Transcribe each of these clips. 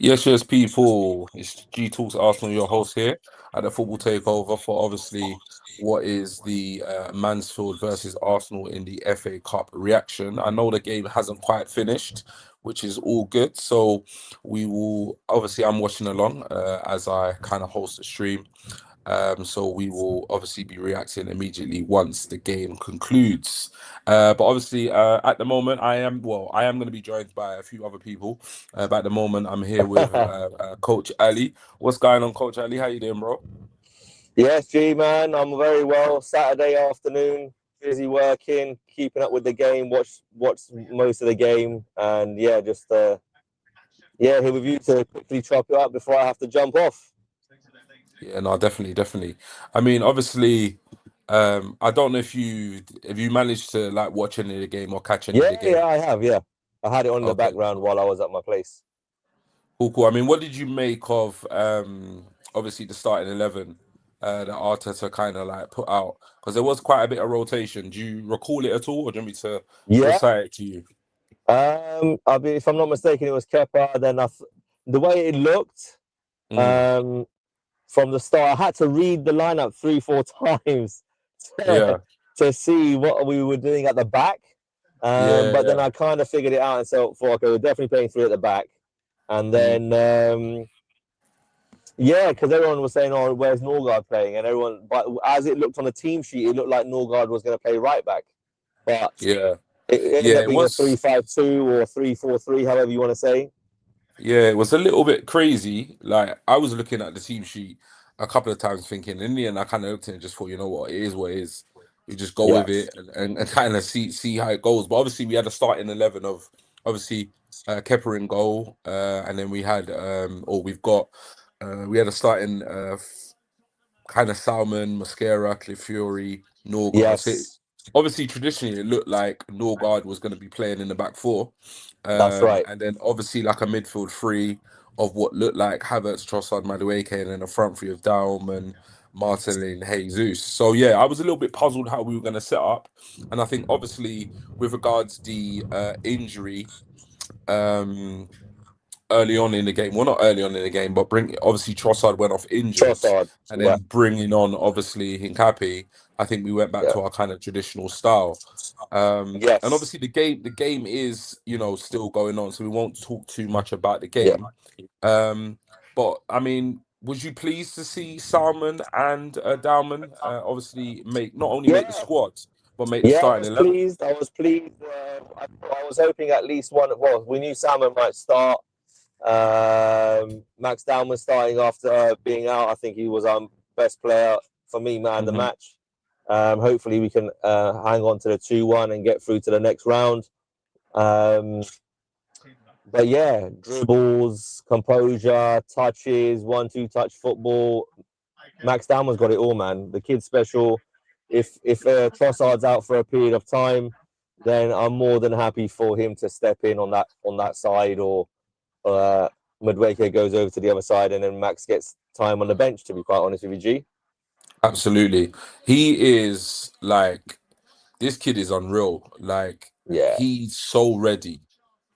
Yes, yes, people. It's G Talks Arsenal, your host here at the Football Takeover for obviously what is the Mansfield versus Arsenal in the FA Cup reaction. I know the game hasn't quite finished, which is all good. So we will obviously I'm watching along as I kind of host the stream. So we will obviously be reacting immediately once the game concludes. But obviously, at the moment, I am going to be joined by a few other people. But at the moment, I'm here with Coach Ali. What's going on, Coach Ali? How you doing, bro? Yes, G man, I'm very well. Saturday afternoon, busy working, keeping up with the game. Watch most of the game, and yeah, just here with you to quickly chop it up before I have to jump off. Yeah, no, definitely, definitely. I mean, obviously, I don't know if you managed to like watch any of the game or catch any of Yeah, the game. yeah, I have. Yeah, I had it on in the Okay, background while I was at my place. cool, cool. I mean, what did you make of obviously the starting 11 that Arteta kind of like put out? Because there was quite a bit of rotation. Do you recall it at all, or do you want me to Yeah. recite it to you? If I'm not mistaken, it was Kepa. The way it looked, Mm, um, from the start, I had to read the lineup three, four times to, yeah, to see what we were doing at the back. yeah, But then yeah, I kind of figured it out and thought, okay, we're definitely playing three at the back. And mm, then, yeah, because everyone was saying, oh, where's Norgard playing? And everyone, but as it looked on the team sheet, it looked like Norgard was going to play right back. But yeah, it ended yeah. up It being a was. 3-5-2 or 3-4-3, however you want to say. Yeah, it was a little bit crazy. Like I was looking at the team sheet a couple of times, thinking. In the end, I kind of looked at it and just thought, you know what, it is what it is. We just go with Yes. it and kind of see how it goes. But obviously, we had a starting 11 of obviously Kepa in goal, and then we had or we've got we had a starting kind of Salmon, Mascara, Cliff Fury, Norgard. So Yes. obviously, traditionally, it looked like Norgard was going to be playing in the back four, That's right. and then obviously like a midfield three of what looked like Havertz, Trossard, Madueke, and then a front three of Daum and Martinelli and Jesus. So yeah, I was a little bit puzzled how we were going to set up, and I think obviously with regards the injury. Um, Early on in the game. Well, not early on in the game, but bring obviously Trossard went off injured, Trossard. and Yeah. then bringing on obviously Hincapi. I think we went back Yeah. to our kind of traditional style. And Yes. obviously the game is still going on, so we won't talk too much about the Yeah. game. Um, but I mean, was you pleased to see Salmon and Dowman obviously make not only make the Yeah. squad but make the Yeah, I starting was 11? pleased. I was pleased. I was hoping at least one. Well, we knew Salmon might start. Max Down was starting after being out. I think he was our best player for me, man, of the Hmm. match. Hopefully, we can hang on to the 2-1 and get through to the next round. Um, but yeah, dribbles, composure, touches, 1-2 touch football. Max Downman's got it all, man. The kid's special. If Trossard's out for a period of time, then I'm more than happy for him to step in on that side, or uh, Madueke goes over to the other side, and then Max gets time on the bench. To be quite honest with you, G. Absolutely. He is like this kid is unreal. Like Yeah, he's so ready.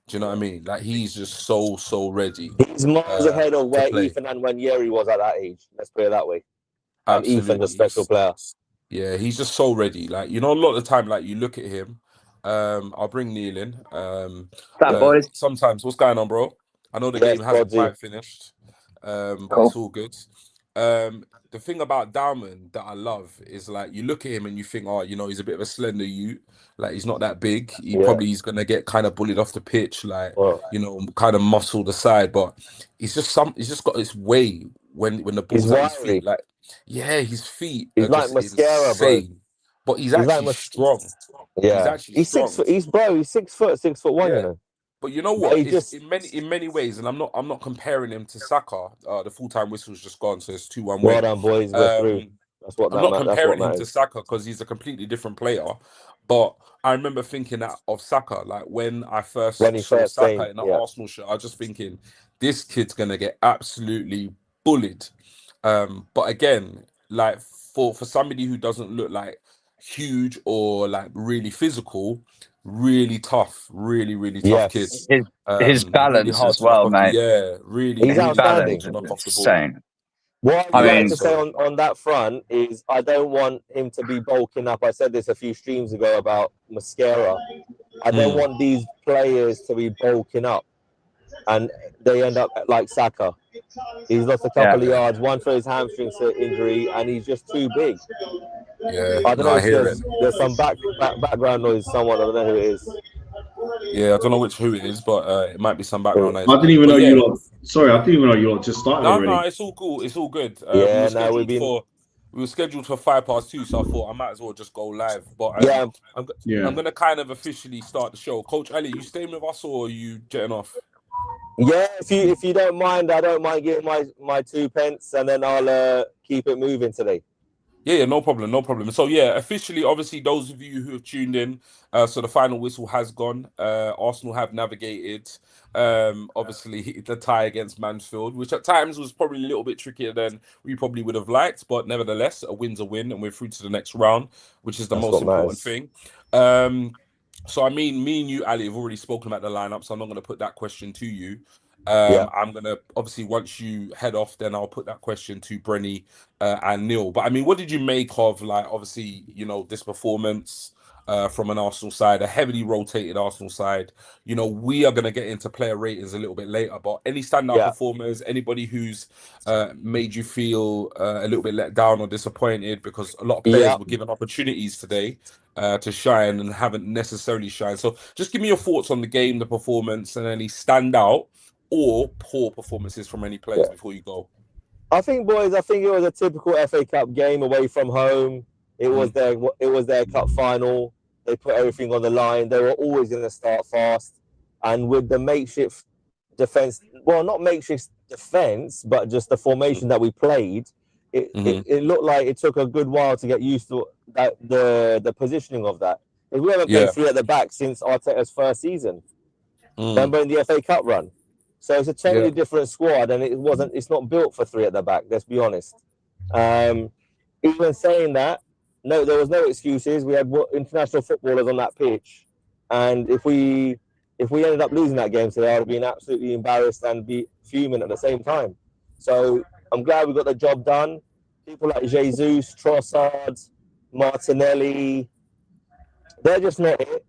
Do you know what I mean? Like he's just so ready he's miles ahead of to where play. Ethan and Wanyeri was at that age. Let's put it that way. And Ethan's a Absolutely. special player. Yeah, he's just so ready. Like, a lot of the time, like you look at him, I'll bring Neil in. That boys. Sometimes what's going on, bro? I know the Yes, game hasn't Brodsy. quite finished, but it's Cool. all good. The thing about Dowman that I love is like you look at him and you think, oh, he's a bit of a slender youth. Like he's not that big. He Yeah. probably is gonna get kind of bullied off the pitch, like Well, kind of muscled aside. But he's just got this way when the he's ball's at his feet. wiry. Like, yeah, his feet He's are like just mascara, bro. insane. But he's He's like actually strong. He's yeah. actually He's six strong. foot. He's bro. He's 6 foot, 6'1". You Yeah. know. But you know But what? he It's just in many ways, and I'm not comparing him to Saka. The full time whistle's just gone, so it's 2-1 well win. done, boys. We're through. Um, That's what I'm not that's what comparing him to matters. Saka because he's a completely different player. But I remember thinking that of Saka, like when I When first he saw first Saka came, in the yeah. Arsenal shirt, I was just thinking this kid's gonna get absolutely bullied. But again, like for somebody who doesn't look like huge or like really physical, really tough, really tough kid. Yes, His Really balance hard as to knock well, off the mate. really he's His hard outstanding. balance to is knock off the ball. insane. What I I would like mean, to say on that front is I don't want him to be bulking up. I said this a few streams ago about Mascara. I don't want these players to be bulking up and they end up like Saka. He's lost a yeah, couple of yards, one for his hamstring injury, and he's just too big. Yeah, I don't no, know I if hear it. there's some background noise. Someone, I don't know who it is. Yeah, I don't know who it is, but it might be some background Oh, noise. I didn't even But know yeah, you lot. Sorry, I didn't even know you lot just started no, already. it's all cool. It's all good. yeah, no, we've been. We were scheduled for 2:05, so I thought I might as well just go live. But Yeah, I'm Yeah. gonna kind of officially start the show. Coach Ali, you staying with us or are you jetting off? yeah. If you don't mind, I don't mind giving my 2 pence, and then I'll keep it moving today. Yeah, no problem. So yeah, officially, obviously, those of you who have tuned in, so the final whistle has gone. Arsenal have navigated, obviously the tie against Mansfield, which at times was probably a little bit trickier than we probably would have liked, but nevertheless, a win's a win, and we're through to the next round, which is the That's most what important matters. thing. So I mean, me and you, Ali, have already spoken about the lineup, so I'm not going to put that question to you. Yeah. I'm gonna obviously once you head off, then I'll put that question to Brenny and Neil. But I mean, what did you make of like obviously this performance from an Arsenal side, a heavily rotated Arsenal side? We are gonna get into player ratings a little bit later, but any standout Yeah. performers, anybody who's made you feel a little bit let down or disappointed because a lot of players Yeah. were given opportunities today to shine and haven't necessarily shined. So just give me your thoughts on the game, the performance, and any standout or poor performances from any players Yeah. before you go. I think, boys, it was a typical FA Cup game away from home. It was their cup final. They put everything on the line. They were always going to start fast, and with the makeshift defense, well, not makeshift defense, but just the formation that we played, it looked like it took a good while to get used to that the positioning of that. Because we haven't played three at the back since Arteta's first season. Remember in the FA Cup run. So it's a totally different squad, and it's not built for three at the back. Let's be honest. Even saying that, no, there was no excuses. We had international footballers on that pitch, and if we ended up losing that game today, I'd have been absolutely embarrassed and be fuming at the same time. So I'm glad we got the job done. People like Jesus, Trossard, Martinelli, they're just not it,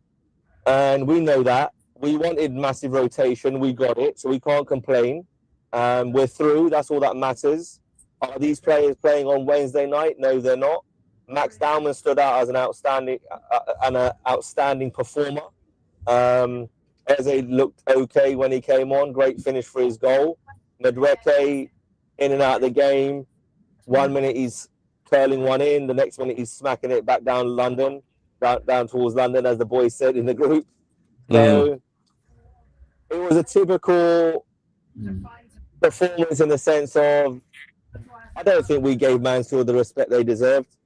and we know that. We wanted massive rotation. We got it, so we can't complain. We're through. That's all that matters. Are these players playing on Wednesday night? No, they're not. Max Dowman stood out as an outstanding performer. Eze looked okay when he came on. Great finish for his goal. Madueke in and out of the game. 1 minute he's curling one in. The next minute he's smacking it back down London, down towards London, as the boys said in the group. So it was a typical performance in the sense of I don't think we gave Mansfield the respect they deserved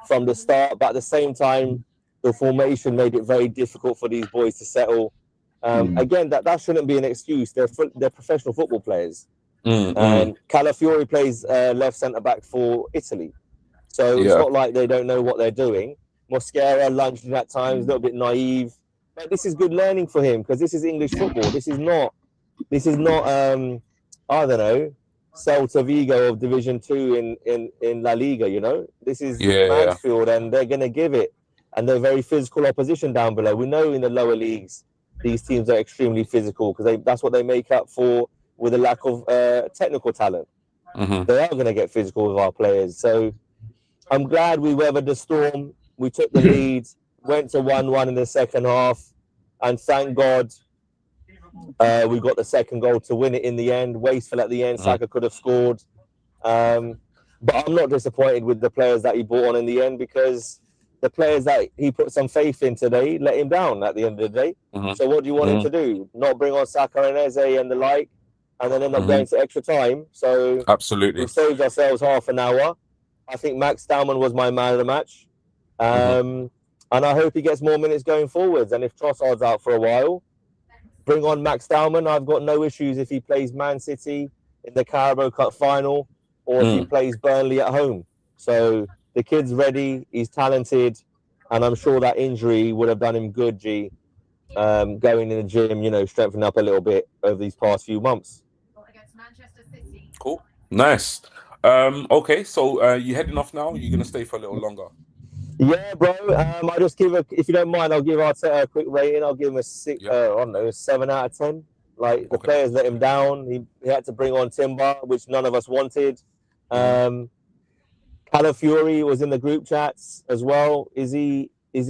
from the start, but at the same time, the formation made it very difficult for these boys to settle. Again, that shouldn't be an excuse. They're professional football players. Calafiori plays left centre back for Italy, so it's not like they don't know what they're doing. Mosquera lunged in at times, a little bit naive. But this is good learning for him because this is English football. This is not I don't know, Celta Vigo of Division 2 in La Liga, This is Mansfield, and they're going to give it. And they're very physical opposition down below. We know in the lower leagues, these teams are extremely physical because that's what they make up for with a lack of technical talent. They are going to get physical with our players. So I'm glad we weathered the storm. We took the lead, went to 1-1 in the second half, and thank God we got the second goal to win it in the end. Wasteful at the end. Saka could have scored. But I'm not disappointed with the players that he brought on in the end because the players that he put some faith in today let him down at the end of the day. So what do you want him to do? Not bring on Saka and Eze and the like, and then end up going to extra time? So absolutely, we saved ourselves half an hour. I think Max Dowman was my man of the match. And I hope he gets more minutes going forwards. And if Trossard's out for a while, bring on Max Dowman. I've got no issues if he plays Man City in the Carabao Cup final or if he plays Burnley at home. So the kid's ready. He's talented. and I'm sure that injury would have done him good, G. Going in the gym, strengthening up a little bit over these past few months. Cool. Nice. Okay, so you heading off now? You're gonna stay for a little longer? Yeah, bro. I'll just if you don't mind, I'll give Arteta a quick rating. I'll give him a six. Yeah. I don't know, a 7 out of 10. Like the Okay. players let him down. He had to bring on Timber, which none of us wanted. Calafiori was in the group chats as well. Is he? He's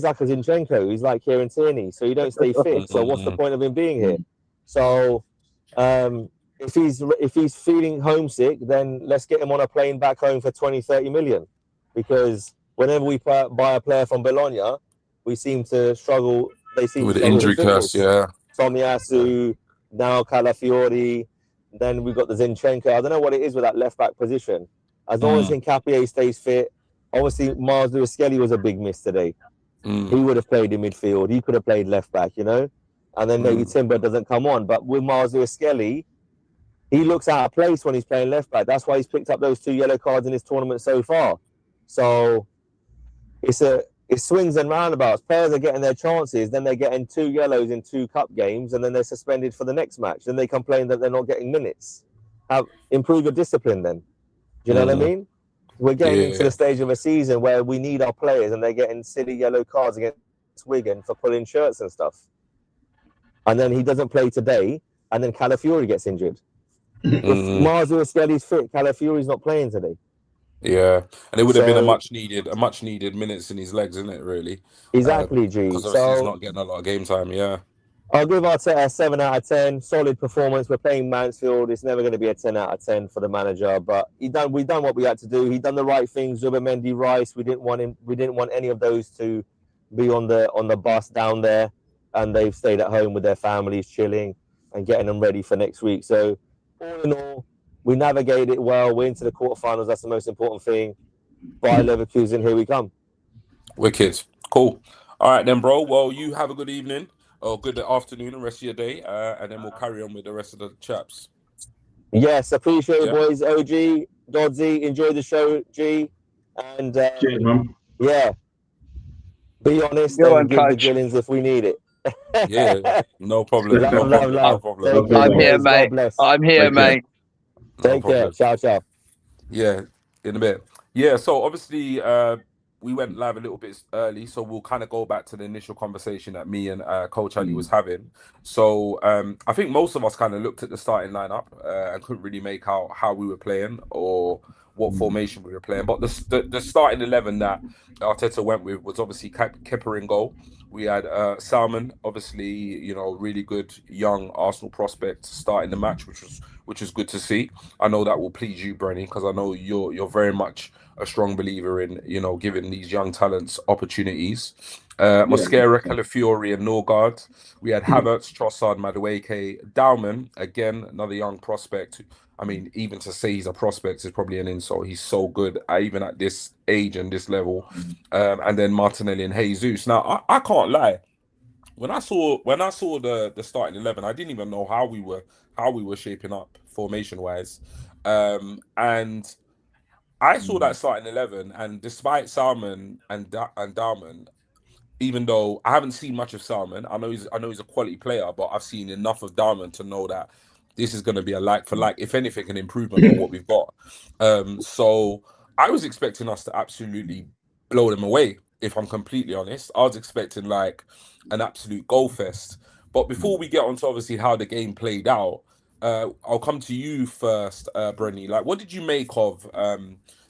like a Zinchenko. He's like Kieran Tierney. So he don't stay fit. So what's the point of him being here? So if he's feeling homesick, then let's get him on a plane back home for 20-30 million, because whenever we buy a player from Bologna, we seem to struggle. They seem With to the struggle injury with fitness. curse, yeah. Tomiyasu, now Calafiori, then we've got the Zinchenko. I don't know what it is with that left back position. As long as Hincapié stays fit, obviously Miles Lewis-Skelly was a big miss today. He would have played in midfield. He could have played left back, and then maybe Timber doesn't come on. But with Miles Lewis-Skelly, he looks out of place when he's playing left back. That's why he's picked up those 2 yellow cards in this tournament so far. So it's swings and roundabouts. Players are getting their chances, then they're getting 2 yellows in 2 cup games, and then they're suspended for the next match. Then they complain that they're not getting minutes. Improve your discipline then. Do you know what I mean? We're getting into the stage of a season where we need our players, and they're getting silly yellow cards against Wigan for pulling shirts and stuff. And then he doesn't play today, and then Calafiori gets injured. If Miles Lewis-Skelly's fit, Calafiori's not playing today. Yeah, and it would have been a much needed minutes in his legs, isn't it? Really, exactly, G. because obviously he's not getting a lot of game time. Yeah, I'll give Arteta a 7 out of 10. Solid performance. We're playing Mansfield. It's never going to be a 10 out of 10 for the manager, but we've done what we had to do. He done the right things. Zubimendi, Rice. We didn't want any of those to be on the bus down there, and they've stayed at home with their families, chilling and getting them ready for next week. So all in all, we navigated it well. We're into the quarterfinals. That's the most important thing. Bayer Leverkusen, here we come. Wicked. Cool. All right then, bro. Well, you have a good evening or good afternoon and rest of your day, and then we'll carry on with the rest of the chaps. Yes, appreciate it, boys. OG, Dodzy, enjoy the show, G. And Cheers, man. Yeah, be honest Go and on, give coach. the Gillings if we need it. Yeah, no problem. Love, No love, problem. love. No problem. Take care, I'm here, boys. mate. God bless. I'm here, Take care. mate. No Take care. problem. Ciao, ciao. Yeah, in a bit. Yeah, so obviously we went live a little bit early, so we'll kind of go back to the initial conversation that me and Coach Ali was having. So I think most of us kind of looked at the starting lineup and couldn't really make out how we were playing or what formation we were playing. But the starting 11 that Arteta went with was obviously Kepa in goal. We had Salmon, obviously, really good young Arsenal prospect starting the match, which was good to see. I know that will please you, Brenny, because I know you're very much a strong believer in giving these young talents opportunities. Mosquera, Calafiori, and Norgard. We had Havertz, Trossard, Madueke, Dauman, again another young prospect. I mean, even to say he's a prospect is probably an insult. He's so good, even at this age and this level. And then Martinelli and Jesus. Now, I can't lie. When I saw the starting 11, I didn't even know how we were shaping up formation wise, and I saw that starting 11, and despite Salmon and Darman, even though I haven't seen much of Salmon, I know he's a quality player, but I've seen enough of Darman to know that this is going to be a like for like, if anything, an improvement on what we've got. So I was expecting us to absolutely blow them away. If I'm completely honest, I was expecting like an absolute goal fest. But before we get on to obviously how the game played out, I'll come to you first, Brenny. Like, what did you make of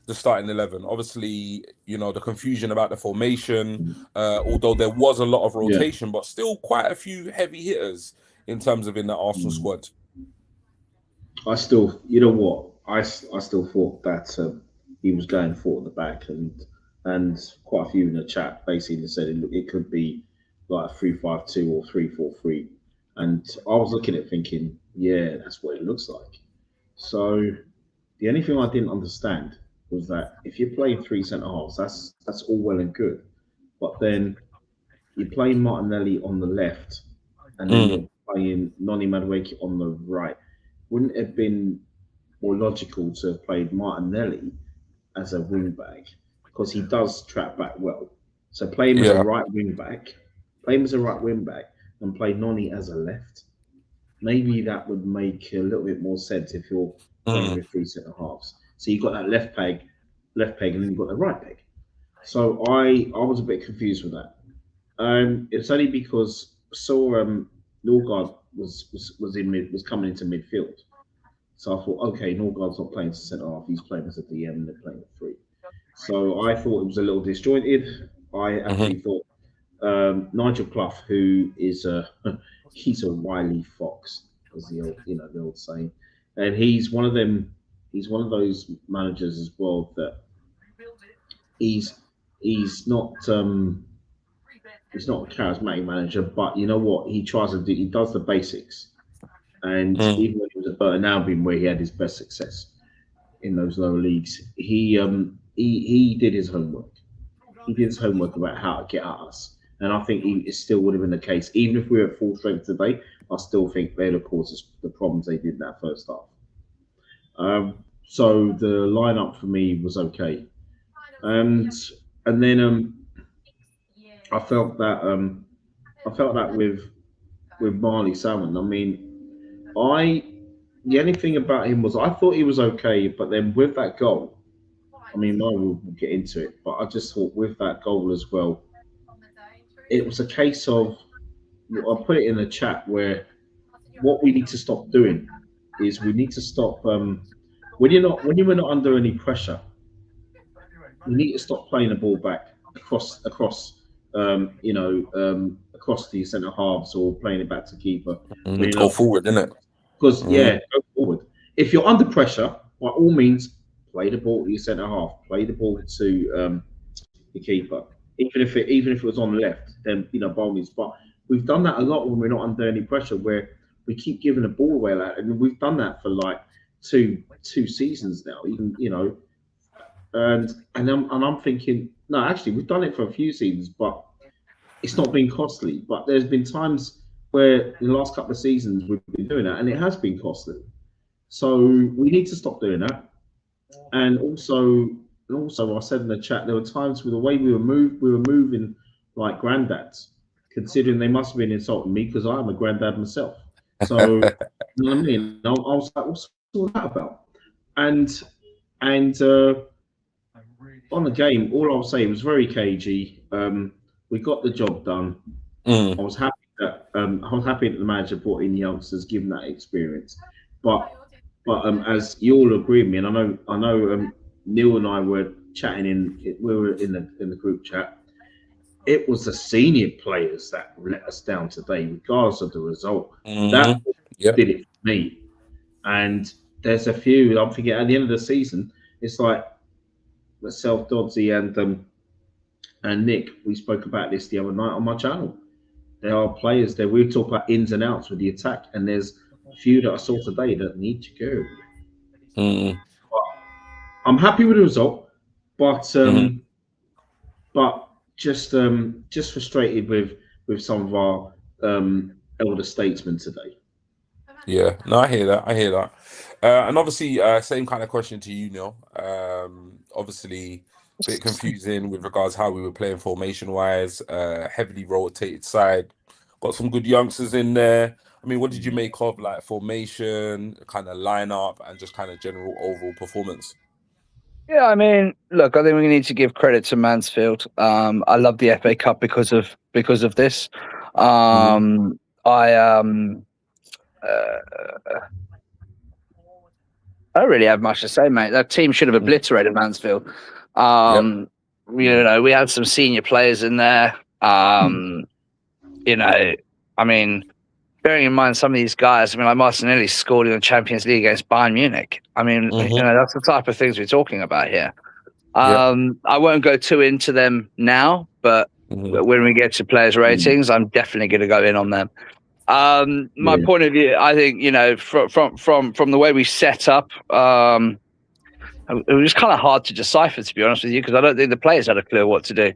the starting 11? Obviously, the confusion about the formation, although there was a lot of rotation, but still quite a few heavy hitters in terms of in the Arsenal squad. I still, you know what? I still thought that he was going for at the back, and quite a few in the chat basically said it could be like a 3-5-2 or 3-4-3, and I was looking at it thinking, yeah, that's what it looks like. So the only thing I didn't understand was that if you're playing 3 centre halves, that's all well and good, but then you're playing Martinelli on the left, and then you're playing Noni Madueke on the right. Wouldn't it have been more logical to have played Martinelli as a wing back, because he does track back well? So play him as a Yeah. right wing back, and play Noni as a left. Maybe that would make a little bit more sense if you're playing Mm. with three centre halves. So you've got that left peg, and then you've got the right peg. So I was a bit confused with that. It's only because I saw Norgard was coming into midfield. So I thought, okay, Norgard's not playing as a centre half; he's playing as a DM, and they're playing a three. So I thought it was a little disjointed. I Mm-hmm. actually thought Nigel Clough, who is a he's a wily fox, as the old saying, and he's one of them. He's one of those managers as well that he's he's not he's not a charismatic manager, but you know what he tries to do. He does the basics, and Mm. even when he was at Burton Albion, where he had his best success in those lower leagues, he did his homework. He did his homework about how to get at us. And I think it still would have been the case. Even if we were at full strength today, I still think they'd have caused us the problems they did in that first half. So the lineup for me was okay. And then I felt that with Marley Salmon. I mean, the only thing about him was I thought he was okay, but then with that goal, I mean, we'll get into it, but I just thought with that goal as well, it was a case of I put it in the chat where what we need to stop doing is we need to stop when you were not under any pressure, you need to stop playing the ball back across the centre halves or playing it back to keeper. Mm. Go forward, innit? Because Mm. go forward. If you're under pressure, by all means, play the ball to your centre half, play the ball to the keeper. Even if it was on the left, then by all means. But we've done that a lot when we're not under any pressure, where we keep giving the ball away, and we've done that for like two seasons now. Even and I'm thinking, no, actually, we've done it for a few seasons, but it's not been costly. But there's been times where in the last couple of seasons we've been doing that, and it has been costly. So we need to stop doing that. And also, I said in the chat there were times with the way we were moving like granddads, considering they must have been insulting me because I'm a granddad myself. So you know what I mean? I was like, what's all that about? And on the game, all I'll say, it was very cagey. We got the job done. Mm. I was happy that the manager brought in youngsters, given that experience. But as you all agree with me, and I know Neil and I were chatting we were in the group chat. It was the senior players that let us down today, regardless of the result. That Mm-hmm. Yep. did it for me. And there's a few. I'm thinking at the end of the season, it's like myself, Dodsey, and Nick. We spoke about this the other night on my channel. There are players there. We talk about ins and outs with the attack, and there's a few that I saw today that need to go. Mm. I'm happy with the result, but Mm-hmm. just frustrated with some of our elder statesmen today. Yeah, no, I hear that. And obviously, same kind of question to you, Neil. Obviously, a bit confusing with regards how we were playing formation wise. Heavily rotated side, got some good youngsters in there. I mean, what did you make of like formation, kind of lineup, and just kind of general overall performance? Yeah, I mean, look, I think we need to give credit to Mansfield. I love the FA Cup because of this. I don't really have much to say, mate. That team should have obliterated Mansfield. Yep. We had some senior players in there. I mean, bearing in mind some of these guys, I mean, like Martinelli scored in the Champions League against Bayern Munich. I mean, that's the type of things we're talking about here. I won't go too into them now, but when we get to players' ratings, I'm definitely going to go in on them. My point of view, I think, from the way we set up, it was kind of hard to decipher, to be honest with you, because I don't think the players had a clue what to do.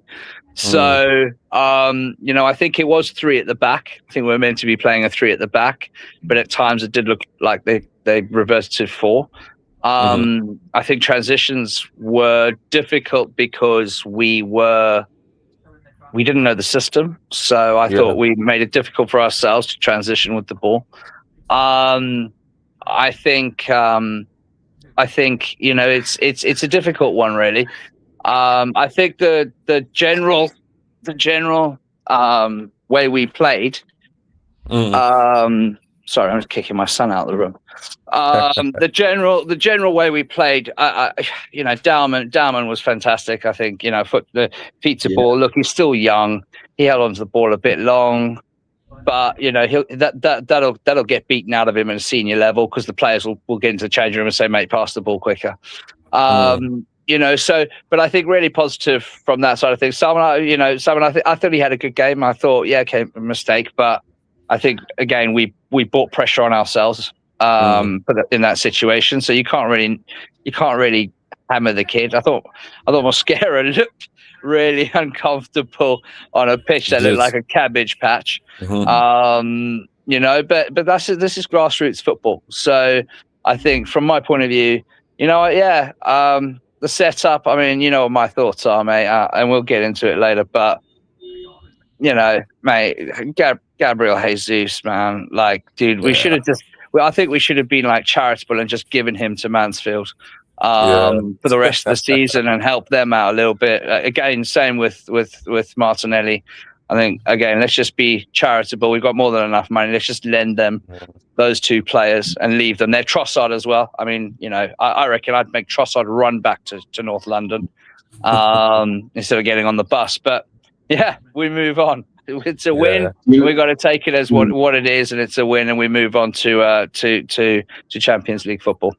So, I think it was three at the back. I think we were meant to be playing a three at the back, but at times it did look like they reversed to four. I think transitions were difficult because we were we didn't know the system, so I Yeah. thought we made it difficult for ourselves to transition with the ball. I think you know it's a difficult one, really. I think the general way we played. Sorry, I'm just kicking my son out of the room. The general way we played, you know, Dowman was fantastic. I think, you know, the feet to ball. Look, he's still young. He held onto the ball a bit long, but you know, that'll get beaten out of him at a senior level because the players will get into the changing room and say, "Mate, pass the ball quicker." You know, so, but I think really positive from that side of things. Simon, I thought he had a good game. I thought, yeah, okay, mistake, but I think again we brought pressure on ourselves in that situation. So you can't really hammer the kid. I thought Mosquera looked really uncomfortable on a pitch that looked like a cabbage patch. You know, but this is grassroots football. So I think from my point of view, you know, the setup, I mean, you know what my thoughts are, mate, and we'll get into it later. But, you know, mate, Gabriel Jesus, man, like, dude, we should have I think we should have been like charitable and just given him to Mansfield for the rest of the season and help them out a little bit. Again, same with Martinelli. I think, again, let's just be charitable. We've got more than enough money. Let's just lend them those two players and leave them. They're Trossard as well. I mean, you know, I reckon I'd make Trossard run back to North London instead of getting on the bus. But yeah, we move on. It's a win. We've got to take it as what it is, and it's a win, and we move on to Champions League football.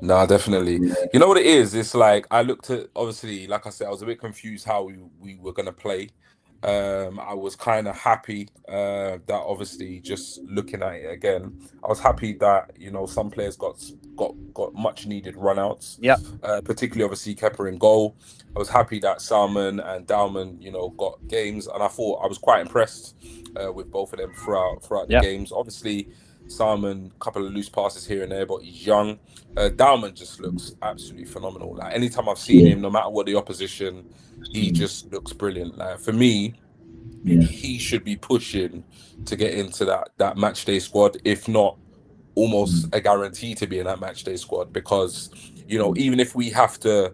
No, definitely. You know what it is? It's like I looked at, obviously, like I said, I was a bit confused how we were going to play. I was kind of happy that obviously just looking at it again, I was happy that, you know, some players got much needed runouts. Yeah. Particularly obviously Kepa in goal. I was happy that Salmon and Dowman, you know, got games, and I thought I was quite impressed with both of them throughout the games. Obviously, Salmon, a couple of loose passes here and there, but he's young. Dowman just looks absolutely phenomenal. Like anytime I've seen him, no matter what the opposition, he just looks brilliant. Like for me, he should be pushing to get into that match day squad, if not almost a guarantee to be in that match day squad, because, you know, even if we have to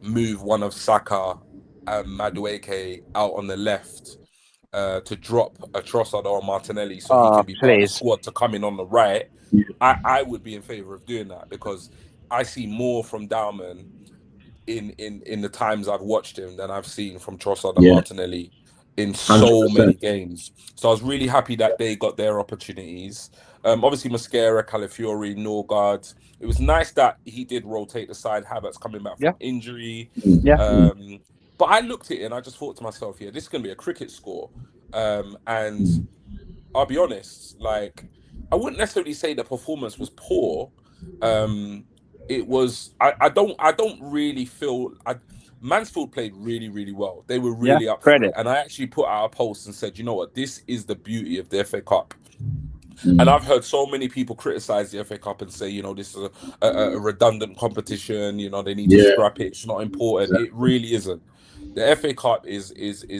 move one of Saka and Madueke out on the left to drop a Trossard or a Martinelli so he can be part of the squad to come in on the right, I would be in favour of doing that, because I see more from Dowman in the times I've watched him than I've seen from Trossard and Martinelli in so 100%. many games. So I was really happy that they got their opportunities. Obviously Mosquera, Calafiori, Norgard. It was nice that he did rotate the side. Havertz coming back from injury. But I looked at it and I just thought to myself, this is going to be a cricket score. And I'll be honest, like, I wouldn't necessarily say the performance was poor. It was, I don't really feel, Mansfield played really, really well. They were really up for it. And I actually put out a post and said, you know what, this is the beauty of the FA Cup. And I've heard so many people criticize the FA Cup and say, you know, this is a redundant competition. You know, they need to scrap it. It's not important. It really isn't. The FA Cup is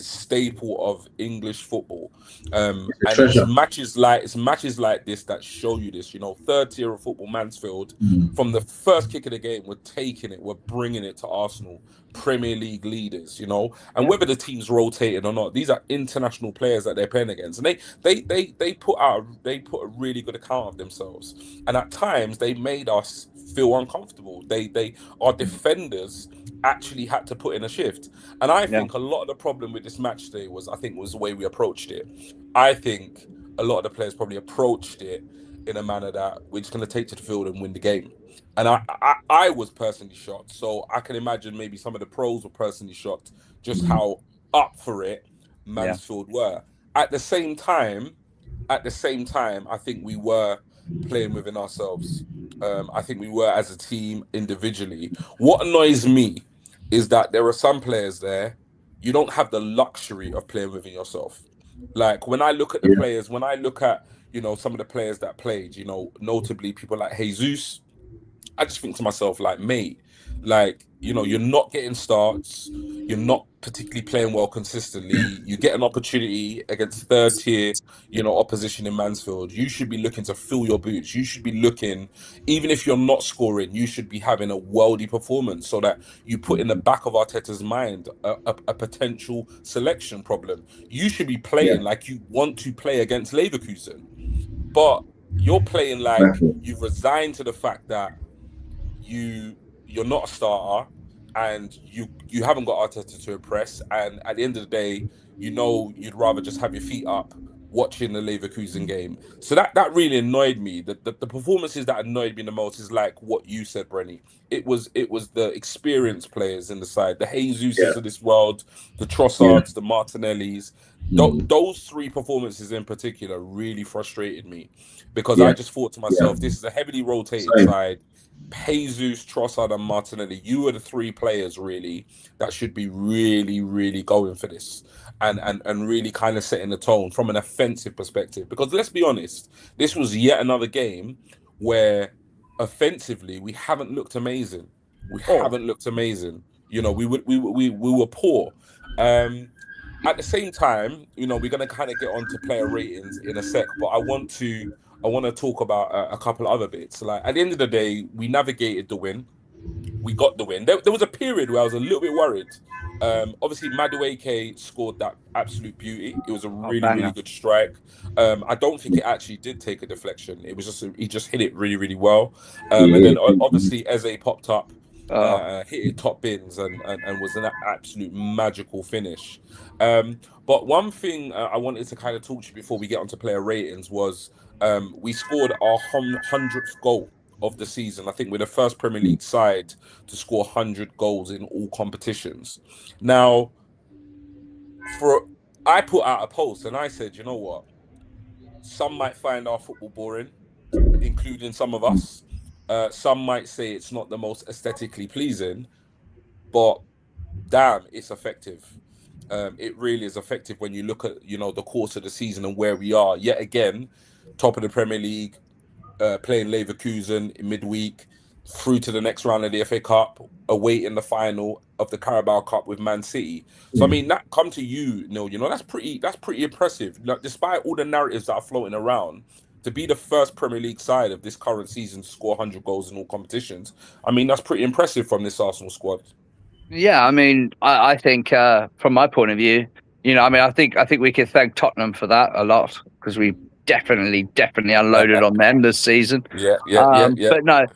staple of English football, and it's matches like this that show you this. You know, third tier of football, Mansfield, from the first kick of the game, we're taking it, we're bringing it to Arsenal, Premier League leaders. You know, and whether the team's rotated or not, these are international players that they're playing against, and they put a really good account of themselves, and at times they made us feel uncomfortable. Our defenders actually had to put in a shift. And I think a lot of the problem with this match today was the way we approached it. I think a lot of the players probably approached it in a manner that we're just going to take to the field and win the game. And I was personally shocked. So I can imagine maybe some of the pros were personally shocked just how up for it Mansfield were. At the same time, I think we were playing within ourselves. I think we were as a team individually. What annoys me is that there are some players there, you don't have the luxury of playing within yourself. Like when I look at the players, when I look at, you know, some of the players that played, you know, notably people like Jesus, I just think to myself, like, mate, Like, you're not getting starts. You're not particularly playing well consistently. You get an opportunity against third tier, opposition in Mansfield. You should be looking to fill your boots. You should be looking, even if you're not scoring, you should be having a worldy performance so that you put in the back of Arteta's mind a potential selection problem. You should be playing like you want to play against Leverkusen, but you're playing like Exactly. you've resigned to the fact that you're not a starter and you haven't got Arteta to impress. And at the end of the day, you'd rather just have your feet up watching the Leverkusen game. So that really annoyed me. The performances that annoyed me the most is like what you said, Brenny. It was the experienced players in the side, the Yeah. Jesuses of this world, the Yeah. Trossards, the Martinellis. Those three performances in particular really frustrated me because I Yeah. just thought to Yeah. myself, this is a heavily rotated Same. side. Jesus, Trossard, and Martinelli, you are the three players really that should be really, really going for this and really kind of setting the tone from an offensive perspective. Because let's be honest, this was yet another game where offensively we haven't looked amazing. We haven't looked amazing. We were poor. At the same time, we're going to kind of get on to player ratings in a sec, but I want to talk about a couple of other bits. Like at the end of the day, we navigated the win. We got the win. There was a period where I was a little bit worried. Obviously, Madueke scored that absolute beauty. It was a Oh, really, really banger. good strike. I don't think it actually did take a deflection. It was he just hit it really, really well. And Yeah. then obviously Eze popped up, Oh, hit it top bins, and was an absolute magical finish. But one thing I wanted to kind of talk to you before we get onto player ratings was we scored our 100th goal of the season. I think we're the first Premier League side to score 100 goals in all competitions. Now, I put out a post and I said, you know what? Some might find our football boring, including some of us. Some might say it's not the most aesthetically pleasing, but damn, it's effective. It really is effective when you look at the course of the season and where we are. Yet again, top of the Premier League, playing Leverkusen in midweek, through to the next round of the FA Cup, awaiting the final of the Carabao Cup with Man City. So I mean, that come to you, Neil. That's pretty impressive. Like, despite all the narratives that are floating around, to be the first Premier League side of this current season to score 100 goals in all competitions, I mean, that's pretty impressive from this Arsenal squad. yeah. I mean, I think from my point of view, I mean, I think we can thank Tottenham for that a lot because we definitely unloaded on them this season. Yeah, yeah, yeah, yeah. But no,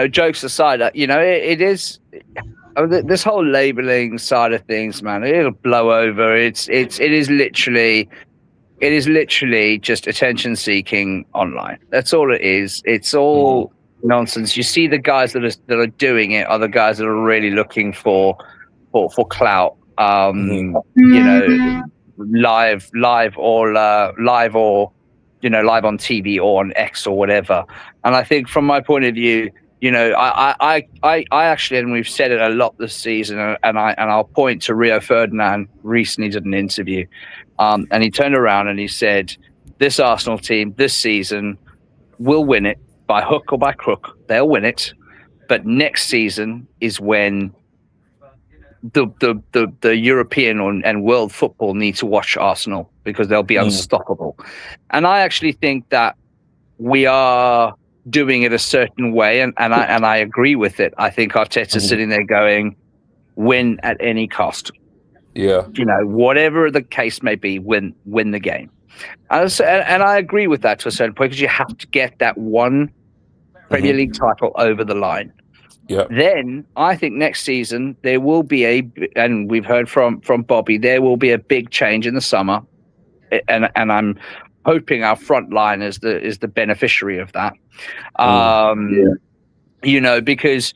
jokes aside, it is this whole labeling side of things, man. It'll blow over. It is literally just attention seeking online. That's all it is. It's all nonsense. You see the guys that are doing it are the guys that are really looking for clout. Live or live or live on TV or on X or whatever. And I think from my point of view, I actually, and we've said it a lot this season, and I'll point to Rio Ferdinand recently did an interview, and he turned around and he said, "This Arsenal team this season will win it by hook or by crook. They'll win it, but next season is when the European and world football need to watch Arsenal because they'll be unstoppable." And I actually think that we are doing it a certain way, and I agree with it. I think Arteta's sitting there going, win at any cost. Yeah. Whatever the case may be, win the game. And I agree with that to a certain point because you have to get that one Premier League title over the line. Yeah. Then I think next season there will be and we've heard from Bobby, there will be a big change in the summer, and I'm hoping our front line is the beneficiary of that. Because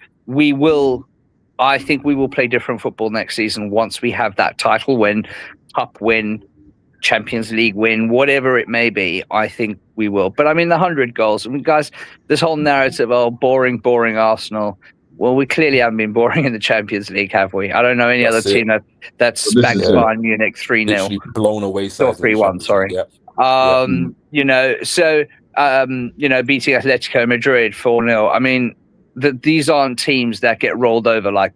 I think we will play different football next season once we have that title win, cup win, Champions League win, whatever it may be. I think we will. But I mean, the 100 goals. I mean, guys, this whole narrative, boring Arsenal. Well, we clearly haven't been boring in the Champions League, have we? I don't know any other team that spanked Bayern Munich 3-0. Blown away or 3-1, sorry. Yeah. Beating Atletico Madrid 4-0. I mean, that these aren't teams that get rolled over like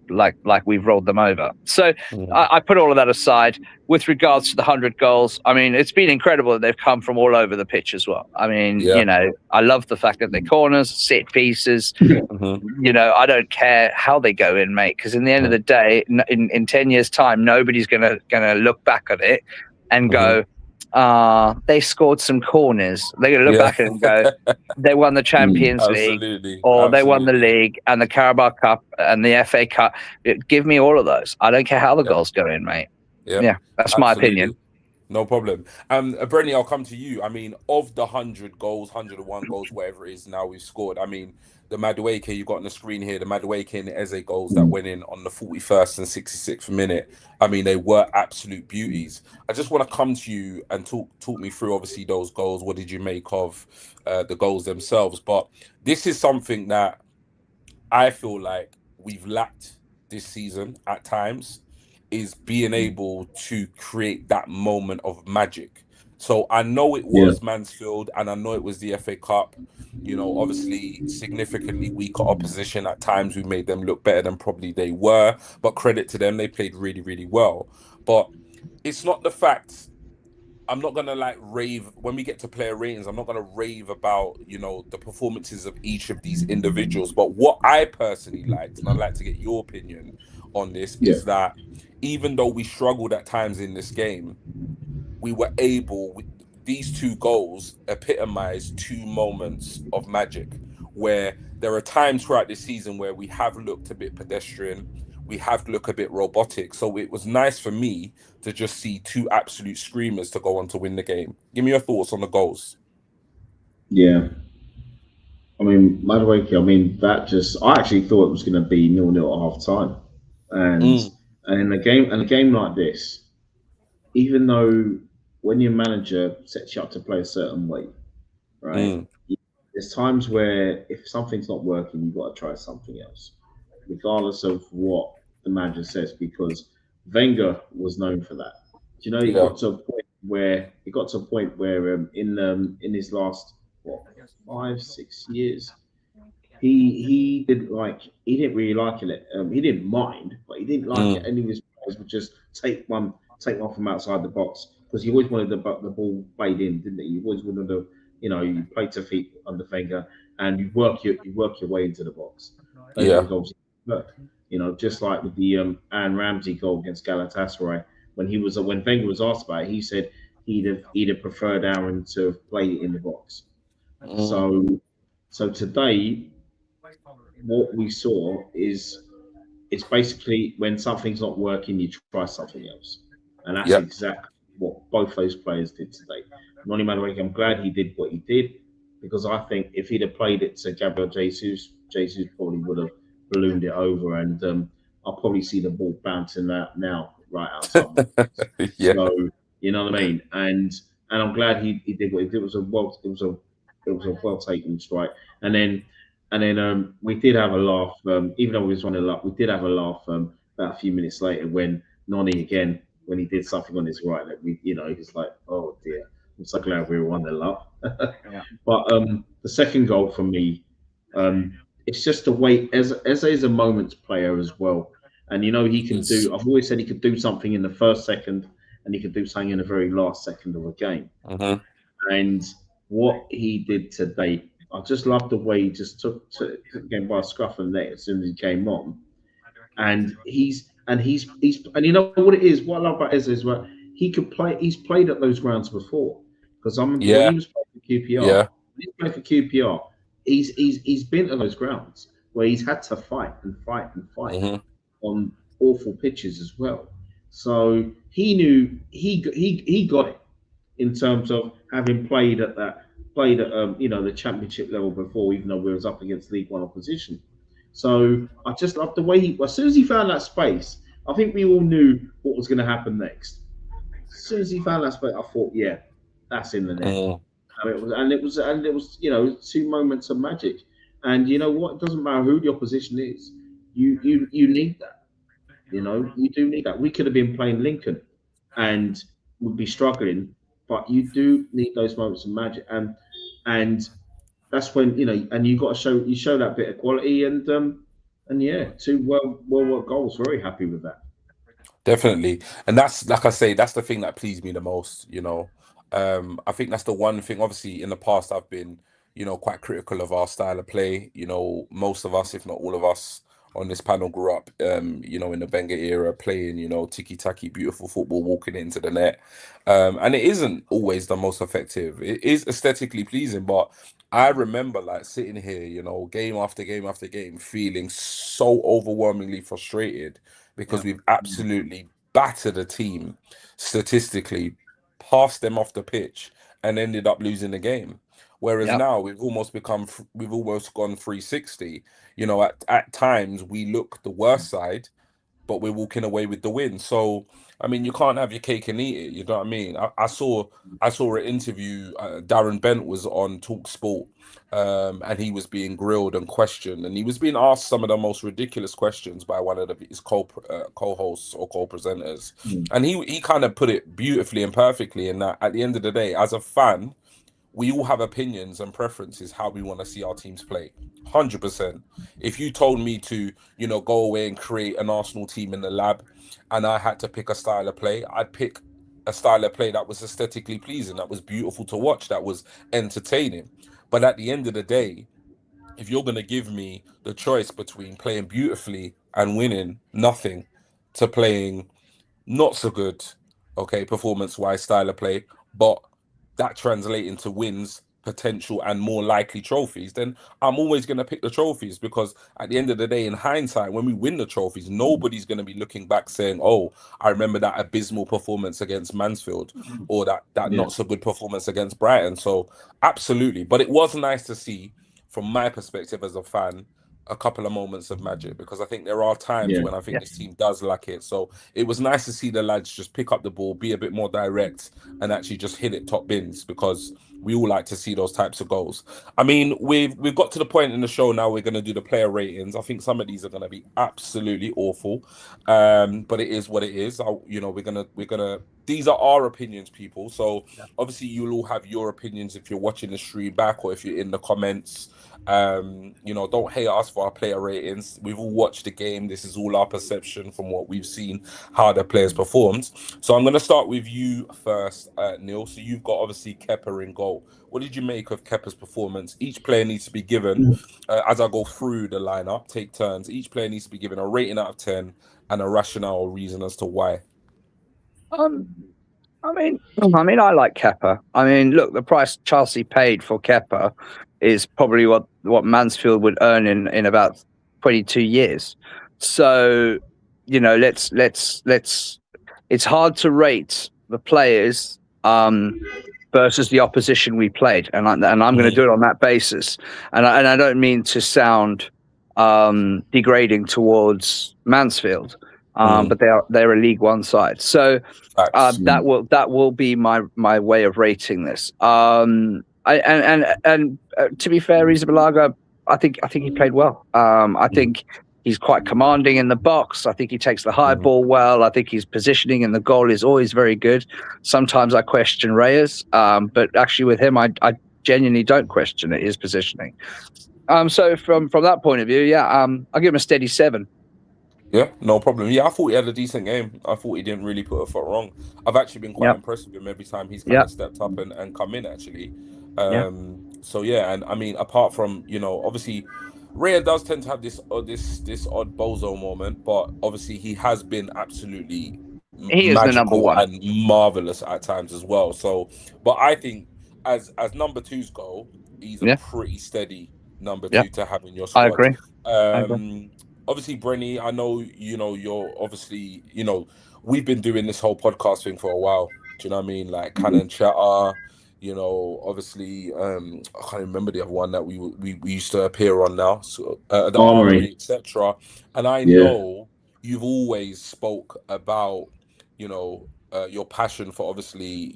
we've rolled them over. So I put all of that aside. With regards to the 100 goals, I mean, it's been incredible that they've come from all over the pitch as well. I mean, you know, I love the fact that they're corners, set pieces. You know, I don't care how they go in, mate, because in the end of the day, in 10 years' time, nobody's gonna look back at it and go, they scored some corners. They're going to look back at it and go, they won the Champions League, or they won the league and the Carabao Cup and the FA Cup. Give me all of those. I don't care how the goals go in, mate. Yeah, that's my opinion. No problem. Brenny, I'll come to you. I mean, of the 100 goals, 101 goals, whatever it is now we've scored, I mean, the Madueke you've got on the screen here, the Madueke and the Eze goals that went in on the 41st and 66th minute, I mean, they were absolute beauties. I just want to come to you and talk me through, obviously, those goals. What did you make of the goals themselves? But this is something that I feel like we've lacked this season at times, is being able to create that moment of magic. So I know it was Mansfield and I know it was the FA Cup, you know, obviously significantly weaker opposition. At times we made them look better than probably they were, but credit to them, they played really, really well. But it's not the fact, I'm not gonna like rave when we get to player ratings. I'm not gonna rave about, you know, the performances of each of these individuals. But what I personally liked, and I'd like to get your opinion on this, is that even though we struggled at times in this game, we were able. These two goals epitomize two moments of magic, where there are times throughout this season where we have looked a bit pedestrian, we have looked a bit robotic. So it was nice for me to just see two absolute screamers to go on to win the game. Give me your thoughts on the goals. Yeah. I mean, Madueke, I mean, I actually thought it was going to be 0-0 at half time. And in a game like this, even though when your manager sets you up to play a certain way, right? There's times where if something's not working, you've got to try something else, regardless of what the manager says, because Wenger was known for that. Do you know, he got to a point where in his last 5-6 years, he didn't really like it. He didn't mind, but he didn't like it. Any of his players would just take one from outside the box, because he always wanted the ball played in, didn't he? He always wanted to, you know, you play to feet under Wenger and you work your way into the box. Those are the goals. You know, just like with the Aaron Ramsey goal against Galatasaray, when Wenger was asked about it, he said he'd have preferred Aaron to have played it in the box. So today, what we saw is it's basically when something's not working, you try something else, and that's exactly what both those players did today. Noni Madueke, I'm glad he did what he did, because I think if he'd have played it to Gabriel Jesus probably would have ballooned it over, and I'll probably see the ball bouncing out now right outside. So you know what I mean, and I'm glad he did what he did. It was a well taken strike, and then we did have a laugh. Even though we was 1-0 up, we did have a laugh about a few minutes later when Noni again, when he did something on his right that he's like, oh dear, I'm so glad we were 1-0 up. But the second goal for me, it's just the way Eze is a moments player as well, and he can do. I've always said he could do something in the first second, and he could do something in the very last second of a game. And what he did today, I just love the way he just took again by a scruff of the neck as soon as he came on, and he's you know what it is. What I love about Eze is what he could play. He's played at those grounds before, because I remember when he was playing for QPR. When he played for QPR, he's been to those grounds where he's had to fight on awful pitches as well. So he knew he got it in terms of having played at the championship level before, even though we was up against League One opposition. So I just love the way as soon as he found that space, I think we all knew what was going to happen next. As soon as he found that space, I thought, yeah, that's in the net. And it was two moments of magic. And you know what? It doesn't matter who the opposition is. You need that. You do need that. We could have been playing Lincoln and would be struggling, but you do need those moments of magic. And that's when and you got to show that bit of quality, and yeah, two well worked goals. Very happy with that. Definitely. And that's, like I say, that's the thing that pleased me the most, I think that's the one thing. Obviously, in the past, I've been, quite critical of our style of play. Most of us, if not all of us on this panel grew up, in the Wenger era playing, tiki-taki, beautiful football, walking into the net. And it isn't always the most effective. It is aesthetically pleasing, but I remember like sitting here, game after game after game, feeling so overwhelmingly frustrated because we've absolutely battered a team statistically, passed them off the pitch, and ended up losing the game. Whereas now we've almost gone 360. At times we look the worst side, but we're walking away with the win. So, I mean, you can't have your cake and eat it. You know what I mean? I saw an interview. Darren Bent was on Talk Sport, and he was being grilled and questioned, and he was being asked some of the most ridiculous questions by one of his co-hosts or co-presenters, and he kind of put it beautifully and perfectly. In that, at the end of the day, as a fan, we all have opinions and preferences how we want to see our teams play. 100%. If you told me to, go away and create an Arsenal team in the lab, and I had to pick a style of play, I'd pick a style of play that was aesthetically pleasing, that was beautiful to watch, that was entertaining. But at the end of the day, if you're going to give me the choice between playing beautifully and winning nothing to playing not so good, okay, performance-wise style of play, but that translate into wins, potential, and more likely trophies, then I'm always going to pick the trophies, because at the end of the day, in hindsight, when we win the trophies, nobody's going to be looking back saying, oh, I remember that abysmal performance against Mansfield, or that not so good performance against Brighton. So absolutely. But it was nice to see, from my perspective as a fan, a couple of moments of magic, because I think there are times when I think this team does lack it. So it was nice to see the lads just pick up the ball, be a bit more direct, and actually just hit it top bins, because we all like to see those types of goals. I mean, we've got to the point in the show now we're going to do the player ratings. I think some of these are going to be absolutely awful, but it is what it is. We're gonna. These are our opinions, people. So obviously you'll all have your opinions if you're watching the stream back or if you're in the comments. Don't hate us for our player ratings. We've all watched the game. This is all our perception from what we've seen, how the players performed. So I'm going to start with you first, Neil. So you've got obviously Kepa in goal. What did you make of Kepa's performance? Each player needs to be given, as I go through the lineup, take turns. Each player needs to be given a rating out of 10 and a rationale or reason as to why. I mean, I like Kepa. I mean, look, the price Chelsea paid for Kepa is probably what Mansfield would earn in about 22 years. So, let's. It's hard to rate the players versus the opposition we played, and I'm going to do it on that basis. And I don't mean to sound degrading towards Mansfield. But they're a League One side, so that will be my way of rating this. And to be fair, Rizabalaga, I think he played well. I think he's quite commanding in the box. I think he takes the high ball well. I think his positioning in the goal is always very good. Sometimes I question Reyes, but actually with him, I genuinely don't question his positioning. So from that point of view, I'll give him a steady 7. Yeah, no problem. Yeah, I thought he had a decent game. I thought he didn't really put a foot wrong. I've actually been quite impressed with him every time he's kind of stepped up and come in, actually. So yeah, and I mean, apart from, obviously Raya does tend to have this odd bozo moment, but obviously he has been absolutely magical and marvelous at times as well. So, but I think as number 2's go, he's a pretty steady number 2 to have in your squad. I agree. Obviously, Brenny, I know, you're obviously, we've been doing this whole podcast thing for a while. Do you know what I mean? Like Canon Chatter, obviously, I can't remember the other one that we used to appear on now. So the Armory, etc. And I know you've always spoke about, your passion for obviously,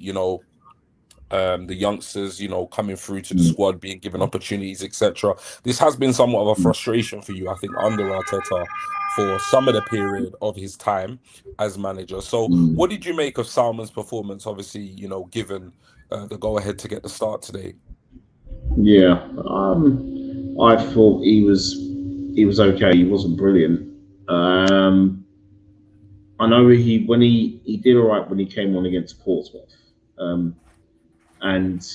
the youngsters, coming through to the squad, being given opportunities, etc. This has been somewhat of a frustration for you, I think, under Arteta for some of the period of his time as manager. So what did you make of Salmon's performance, obviously, given the go-ahead to get the start today? Yeah, I thought he was okay. He wasn't brilliant. Um, I know he did all right when he came on against Portsmouth, um, and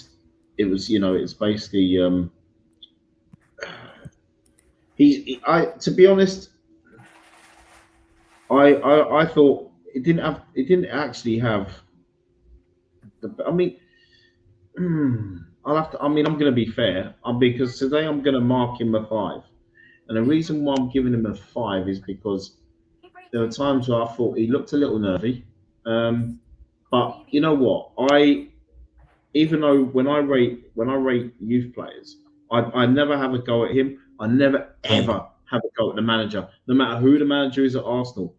it was it's basically I to be honest I thought it didn't actually have the I mean I'll have to I mean I'm going to be fair because today I'm going to mark him a 5, and the reason why I'm giving him a 5 is because there were times where I thought he looked a little nervy. Um, but you know what? Even though when I rate youth players, I never have a go at him. I never Mm. ever have a go at the manager, no matter who the manager is at Arsenal.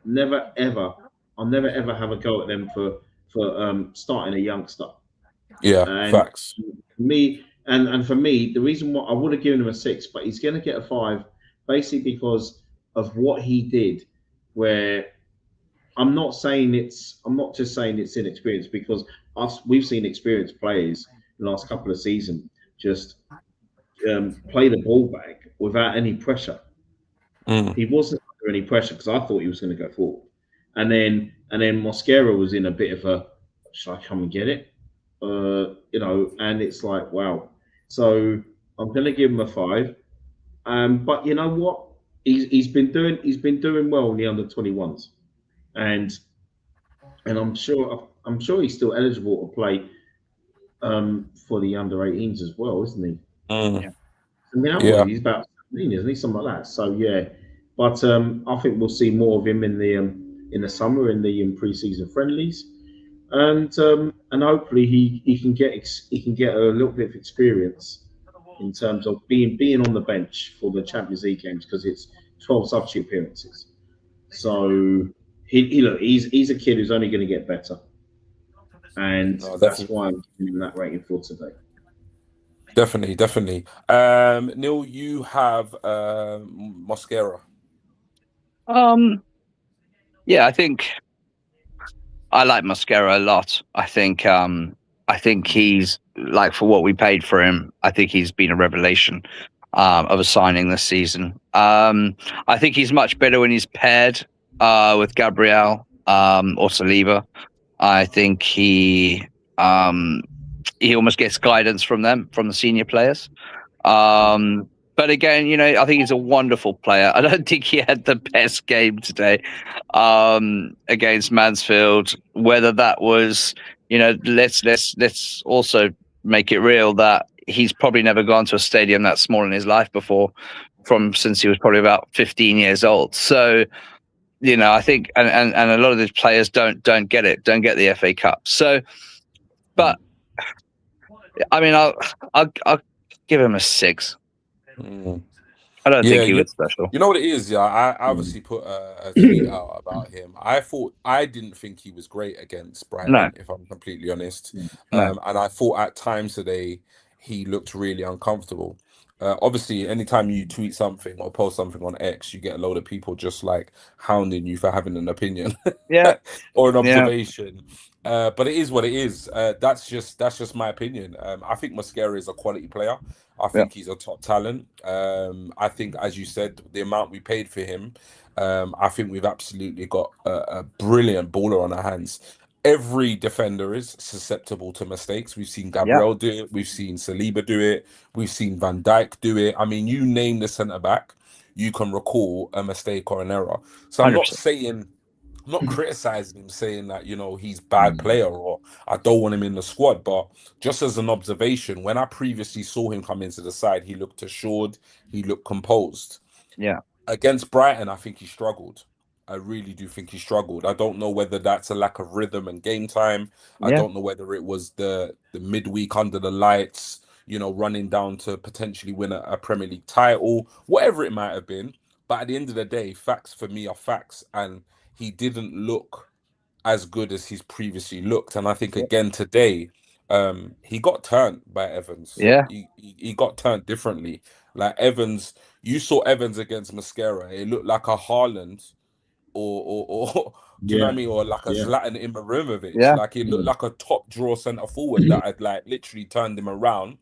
Never ever, I'll never ever have a go at them for starting a youngster. Yeah, And facts. for me, the reason why I would have given him a 6, but he's going to get a 5, basically because of what he did, where I'm not just saying it's inexperience because we've seen experienced players the last couple of seasons just play the ball back without any pressure. Mm. He wasn't under any pressure because I thought he was going to go forward, and then Mosquera was in a bit of a should I come and get it, and it's like wow. So I'm going to give him a 5, but you know what? He's been doing well in the under 21s, and I'm sure he's still eligible to play for the under 18s as well, isn't he? Mm. Yeah. I mean, how old is Yeah. he? He's about 17, isn't he? Something like that. So yeah, but I think we'll see more of him in the summer in the pre-season friendlies, and hopefully he can get a little bit of experience in terms of being on the bench for the Champions League games because it's 12 substitute appearances. So he's a kid who's only going to get better, and No, that's definitely. why I'm giving him that rating for today. Definitely, definitely. Neil, you have Mosquera. Um, yeah, I think I like Mosquera a lot. I think he's like for what we paid for him. I think he's been a revelation of a signing this season. I think he's much better when he's paired with Gabriel or Saliba. I think he almost gets guidance from them, from the senior players. But again, I think he's a wonderful player. I don't think he had the best game today against Mansfield. Whether that was, let's also make it real that he's probably never gone to a stadium that small in his life before, from since he was probably about 15 years old. So, I think, and a lot of these players don't get it, don't get the FA Cup. So, but I mean, I'll give him a 6. Mm. I don't Yeah, think he was special. you know what it is. Yeah, I Mm. obviously put a tweet out about him. I didn't think he was great against No, Brighton, if I'm completely honest. no. And I thought at times today he looked really uncomfortable. Obviously, anytime you tweet something or post something on X, you get a load of people just like hounding you for having an opinion Yeah, or an yeah, observation. But it is what it is. That's just my opinion. I think Mosquera is a quality player. I yeah, think he's a top talent. I think, as you said, the amount we paid for him, I think we've absolutely got a brilliant baller on our hands. Every defender is susceptible to mistakes. We've seen yeah. Gabriel do it. We've seen Saliba do it. We've seen Van Dijk do it. I mean, you name the centre back, you can recall a mistake or an error. So 100%. I'm not criticizing him, saying that he's bad player or I don't want him in the squad. But just as an observation, when I previously saw him come into the side, he looked assured, he looked composed. Yeah, Against Brighton, I think he struggled. I really do think he struggled. I don't know whether that's a lack of rhythm and game time. I yeah, don't know whether it was the midweek under the lights, running down to potentially win a Premier League title, whatever it might have been. But at the end of the day, facts for me are facts, and he didn't look as good as he's previously looked. And I think yeah, again today, he got turned by Evans. yeah, He got turned differently. Like Evans, you saw Evans against Mascara. It looked like a Haaland or do you know what I Yeah, mean? Or like a yeah, Zlatan Ibrahimovic. yeah, Like it looked mm. like a top draw centre forward that had like literally turned him around.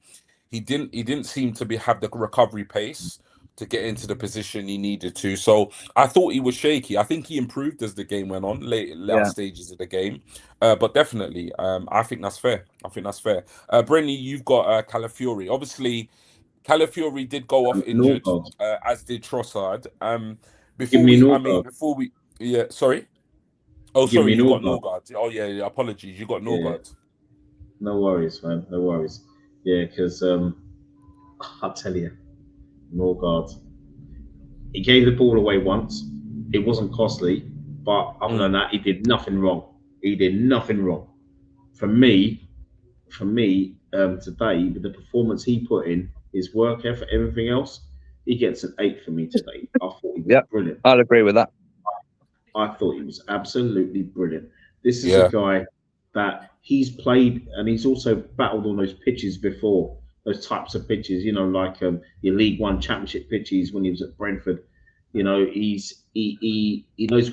he didn't seem to have the recovery pace to get into the position he needed to. So I thought he was shaky. I think he improved as the game went on, later stages of the game. But definitely, I think that's fair. I think that's fair. Brenny, you've got Calafiori. Obviously, Calafiori did go off injured, Norgard. as did Trossard. Give me Norgard. Yeah, sorry. Oh, Give sorry, me you got Norgard. Norgard. Oh, yeah, apologies. You got Yeah, Norgard. no worries, man. No worries. Yeah, because I'll tell you, Norgard. He gave the ball away once. It wasn't costly, but other than that, he did nothing wrong. He did nothing wrong. For me, today, with the performance he put in, his work effort, everything else, he gets an 8 for me today. I thought he was brilliant. I'll agree with that. I thought he was absolutely brilliant. This is Yeah. a guy that he's played and he's also battled on those pitches before, those types of pitches, like your League One Championship pitches when he was at Brentford. He knows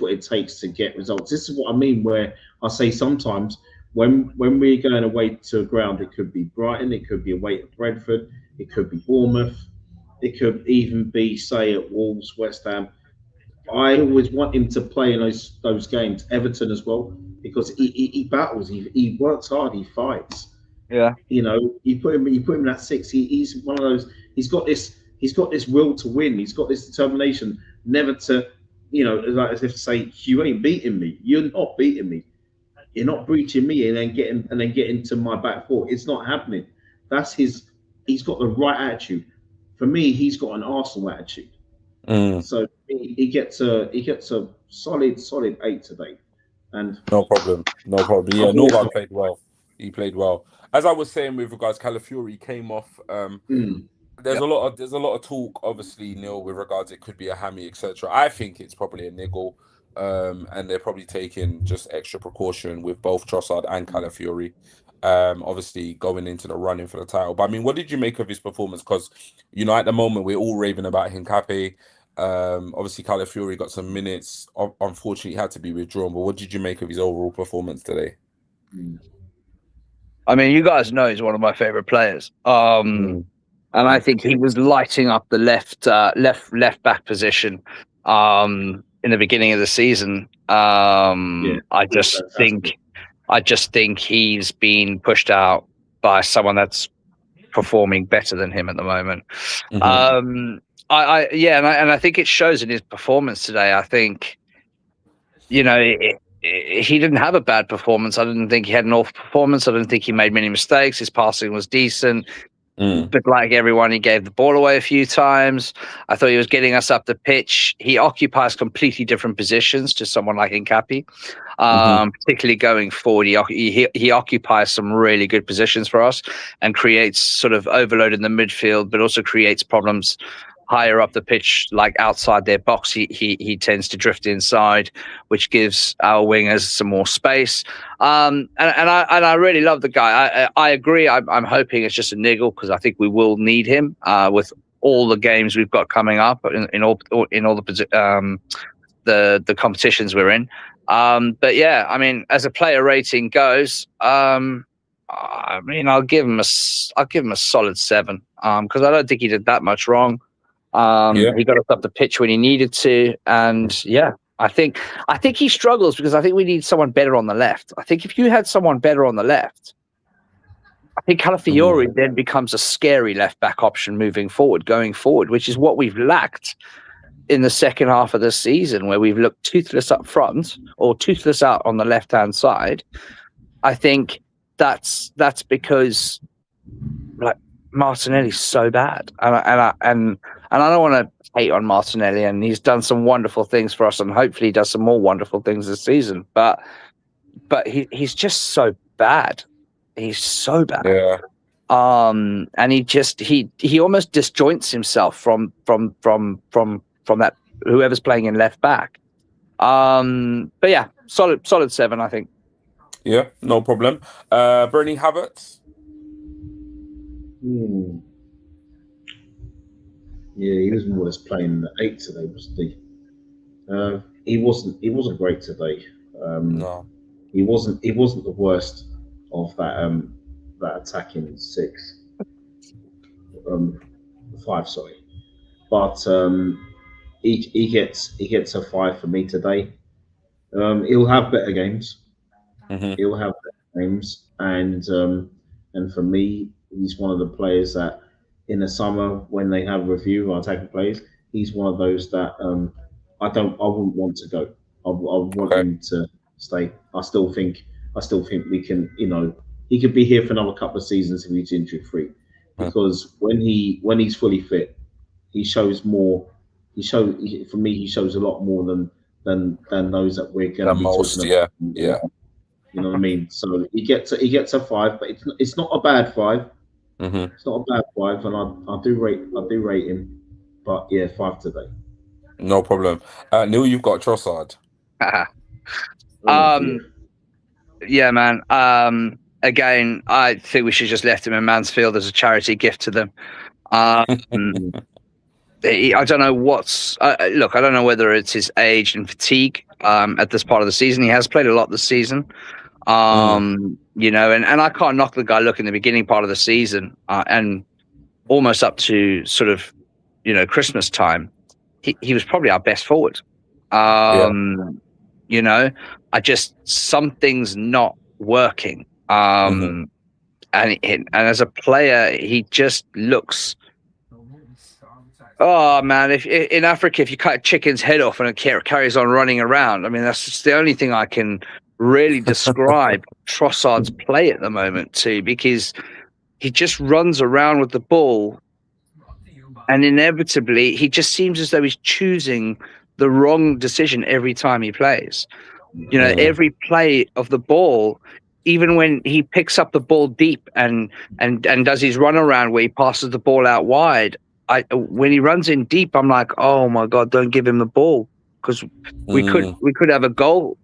what it takes to get results. This is what I mean, where I say sometimes when we're going away to a ground, it could be Brighton, it could be away at Brentford, it could be Bournemouth, it could even be, say, at Wolves, West Ham. I always want him to play in those games, Everton as well, because he battles, he works hard, he fights. Yeah. You put him in that 6. He's one of those. He's got this will to win. He's got this determination, never to, like as if to say, you ain't beating me. You're not beating me. You're not breaching me, and then getting to my back four. It's not happening. That's his. He's got the right attitude. For me, he's got an Arsenal attitude. So he gets a solid 8 today, and no problem. Yeah, Norgard played well. He played well. As I was saying with regards, Calafiori came off. There's a lot of talk, obviously, Neil, with regards it could be a hammy, etc. I think it's probably a niggle, and they're probably taking just extra precaution with both Trossard and Calafiori. Obviously going into the running for the title. But I mean, what did you make of his performance? Because at the moment we're all raving about Hincapié. Obviously Calafiori got some minutes. Unfortunately, he had to be withdrawn. But what did you make of his overall performance today? I mean, you guys know he's one of my favorite players. And I think he was lighting up the left back position in the beginning of the season. I just think he's been pushed out by someone that's performing better than him at the moment. I think it shows in his performance today. I think, he didn't have a bad performance. I didn't think he had an awful performance. I didn't think he made many mistakes. His passing was decent. But like everyone, he gave the ball away a few times. I thought he was getting us up the pitch. He occupies completely different positions to someone like Hincapié, particularly going forward. He occupies some really good positions for us and creates sort of overload in the midfield, but also creates problems higher up the pitch, like outside their box. He tends to drift inside, which gives our wingers some more space. And I really love the guy. I agree. I'm hoping it's just a niggle because I think we will need him with all the games we've got coming up in all the competitions we're in. But yeah, I mean, as a player rating goes, I'll give him a solid 7 because I don't think he did that much wrong. He got us up the pitch when he needed to, and I think he struggles because I think we need someone better on the left. I think if you had someone better on the left, I think Calafiori then becomes a scary left back option going forward, which is what we've lacked in the second half of the season, where we've looked toothless up front or toothless out on the left hand side. I think that's because Martinelli's so bad, and I don't want to hate on Martinelli, and he's done some wonderful things for us, and hopefully he does some more wonderful things this season. But he's just so bad. He's so bad. Yeah. And he almost disjoints himself from that whoever's playing in left back. But yeah, solid 7, I think. Yeah, no problem. Bernie Havertz. Yeah, he was more or less playing the 8 today, wasn't he? He wasn't great today. No. He wasn't the worst of that attacking 6. 5, sorry. But he gets a 5 for me today. He'll have better games. Hmm. He'll have better games, and for me, he's one of the players that in the summer when they have review or attacking players, he's one of those that I wouldn't want to go. I want Okay. him to stay. I still think we can. He could be here for another couple of seasons if he's injury free, Mm. because when he's fully fit, he shows more. For me, he shows a lot more than those that we're going to The be talking most, about. yeah, yeah. You know what I mean? So he gets a 5, but it's not a bad 5. Hmm. It's not a bad 5, and I do rate him. But yeah, 5 today. No problem. Neil, you've got Trossard. Oh dear. Yeah, man. Again, I think we should just left him in Mansfield as a charity gift to them. Um, I don't know what's look. I don't know whether it's his age and fatigue at this part of the season. He has played a lot this season. And I can't knock the guy. Look, in the beginning part of the season and almost up to sort of Christmas time, he was probably our best forward. Yeah. I just something's not working. Hmm. And as a player, he just looks. Oh man! If in Africa, if you cut a chicken's head off and it carries on running around, I mean that's just the only thing I can really describe Trossard's play at the moment too, because he just runs around with the ball, and inevitably he just seems as though he's choosing the wrong decision every time he plays. Every play of the ball, even when he picks up the ball deep and does his run around where he passes the ball out wide. When he runs in deep, I'm like, oh my God, don't give him the ball, because we could have a goal,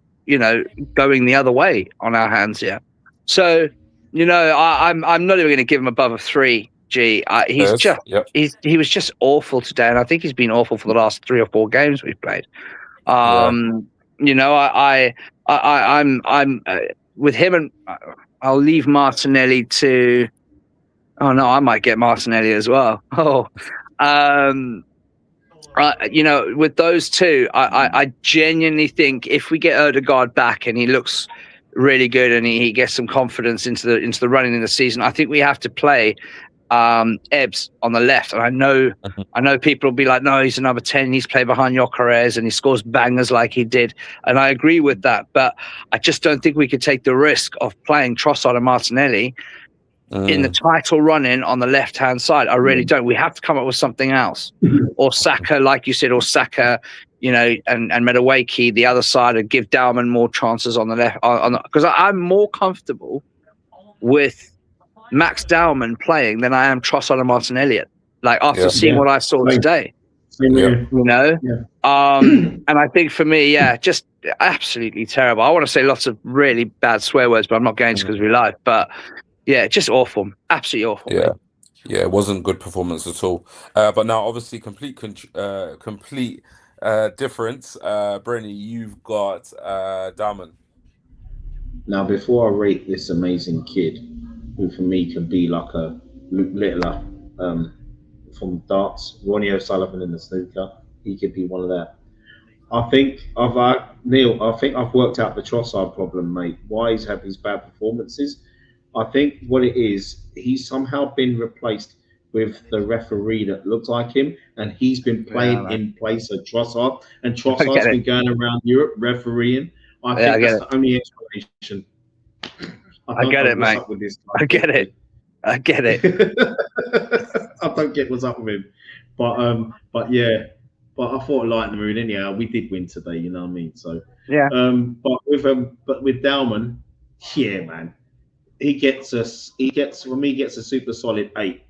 going the other way on our hands here. So, I'm not even going to give him above a 3. He was just awful today, and I think he's been awful for the last 3 or 4 games we've played. I'm with him, and I'll leave Martinelli to. Oh no, I might get Martinelli as well. With those two, I genuinely think if we get Odegaard back and he looks really good and he gets some confidence into the running in the season, I think we have to play Ebbs on the left. And I know people will be like, no, he's a number 10. He's played behind Gyökeres and he scores bangers like he did. And I agree with that. But I just don't think we could take the risk of playing Trossard and Martinelli in the title run-in on the left-hand side. I really don't. We have to come up with something else. Or Saka, like you said, and Madueke the other side, and give Dowman more chances on the left. Because I'm more comfortable with Max Dowman playing than I am Trossard and Martinelli. Like after seeing what I saw today. Yeah. And I think for me, just absolutely terrible. I want to say lots of really bad swear words, but I'm not going to because we live. But yeah, just awful, absolutely awful. Yeah, yeah, it wasn't good performance at all. But now, obviously, complete difference. Brenny, you've got Daman. Now, before I rate this amazing kid, who for me can be like a Luke Littler from darts, Ronnie O'Sullivan in the snooker, he could be one of that. I think Neil. I think I've worked out the Trossard problem, mate. Why he's had these bad performances. I think what it is, he's somehow been replaced with the referee that looks like him, and he's been playing in place of Trossard, and Trossard's been going around Europe refereeing. I think that's the only explanation. I get it, mate. I get it. I get it. I don't get what's up with him, but yeah. But I thought light in the mood anyhow. We did win today, you know what I mean. So yeah. But with Dowman, yeah, man, he gets a super solid 8.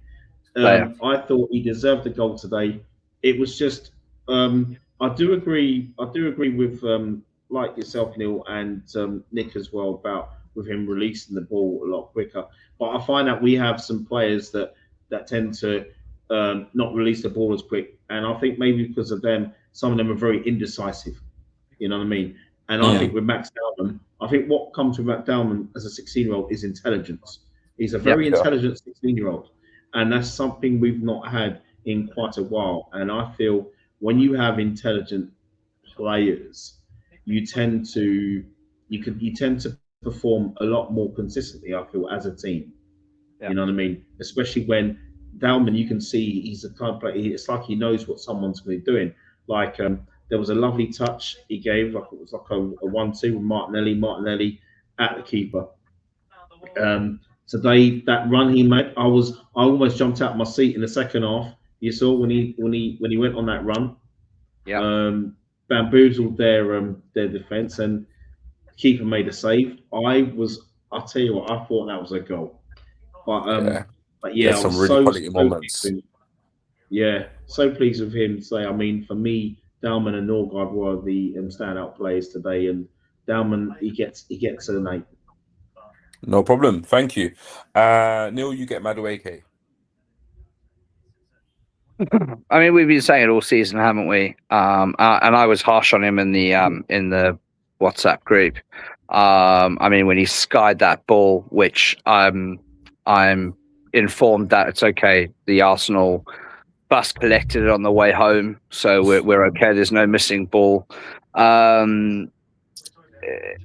I thought he deserved the goal today. It was just I do agree with like yourself, Neil, and Nick as well, about with him releasing the ball a lot quicker. But I find that we have some players that tend to not release the ball as quick, and I think maybe because of them, some of them are very indecisive. You know what I mean? And I think with Max Dowman, I think what comes with Max Dowman as a 16-year-old is intelligence. He's a very intelligent 16-year-old, and that's something we've not had in quite a while. And I feel when you have intelligent players, you tend to you tend to perform a lot more consistently. I feel as a team, Yeah. you know what I mean? Especially when Dalman, you can see he's the kind of player. It's like he knows what someone's going to be doing. Like there was a lovely touch he gave, like it was like a 1-2 with Martinelli. Martinelli at the keeper. Today that run he made, I almost jumped out of my seat in the second half. You saw when he went on that run, Yeah. bamboozled their defense, and keeper made a save. I'll tell you what, I thought that was a goal. But Yeah, yeah, there's I some was really so quality pleased with moments. him. Yeah, so pleased with him. Say, I mean, for me, Dalman and Norgard were the standout players today, and Dalman he gets an 8. No problem. Thank you. Neil, you get Madueke. I mean, we've been saying it all season, haven't we? And I was harsh on him in the WhatsApp group. I mean, when he skied that ball, which I'm informed that it's okay. The Arsenal bus collected it on the way home, so we're okay. There's no missing ball.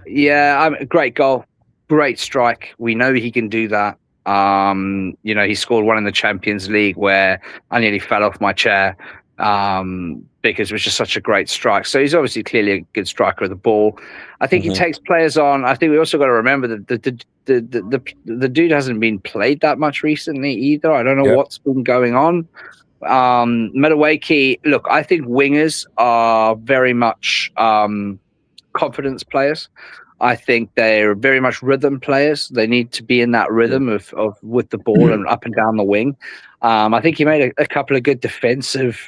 Yeah, great goal, great strike. We know he can do that. He scored one in the Champions League where I nearly fell off my chair because it was just such a great strike. So he's obviously clearly a good striker of the ball. I think he takes players on. I think we also got to remember that the dude hasn't been played that much recently either. I don't know what's been going on. Madueke, look, I think wingers are very much confidence players. I think they're very much rhythm players. They need to be in that rhythm of with the ball and up and down the wing. I think he made a couple of good defensive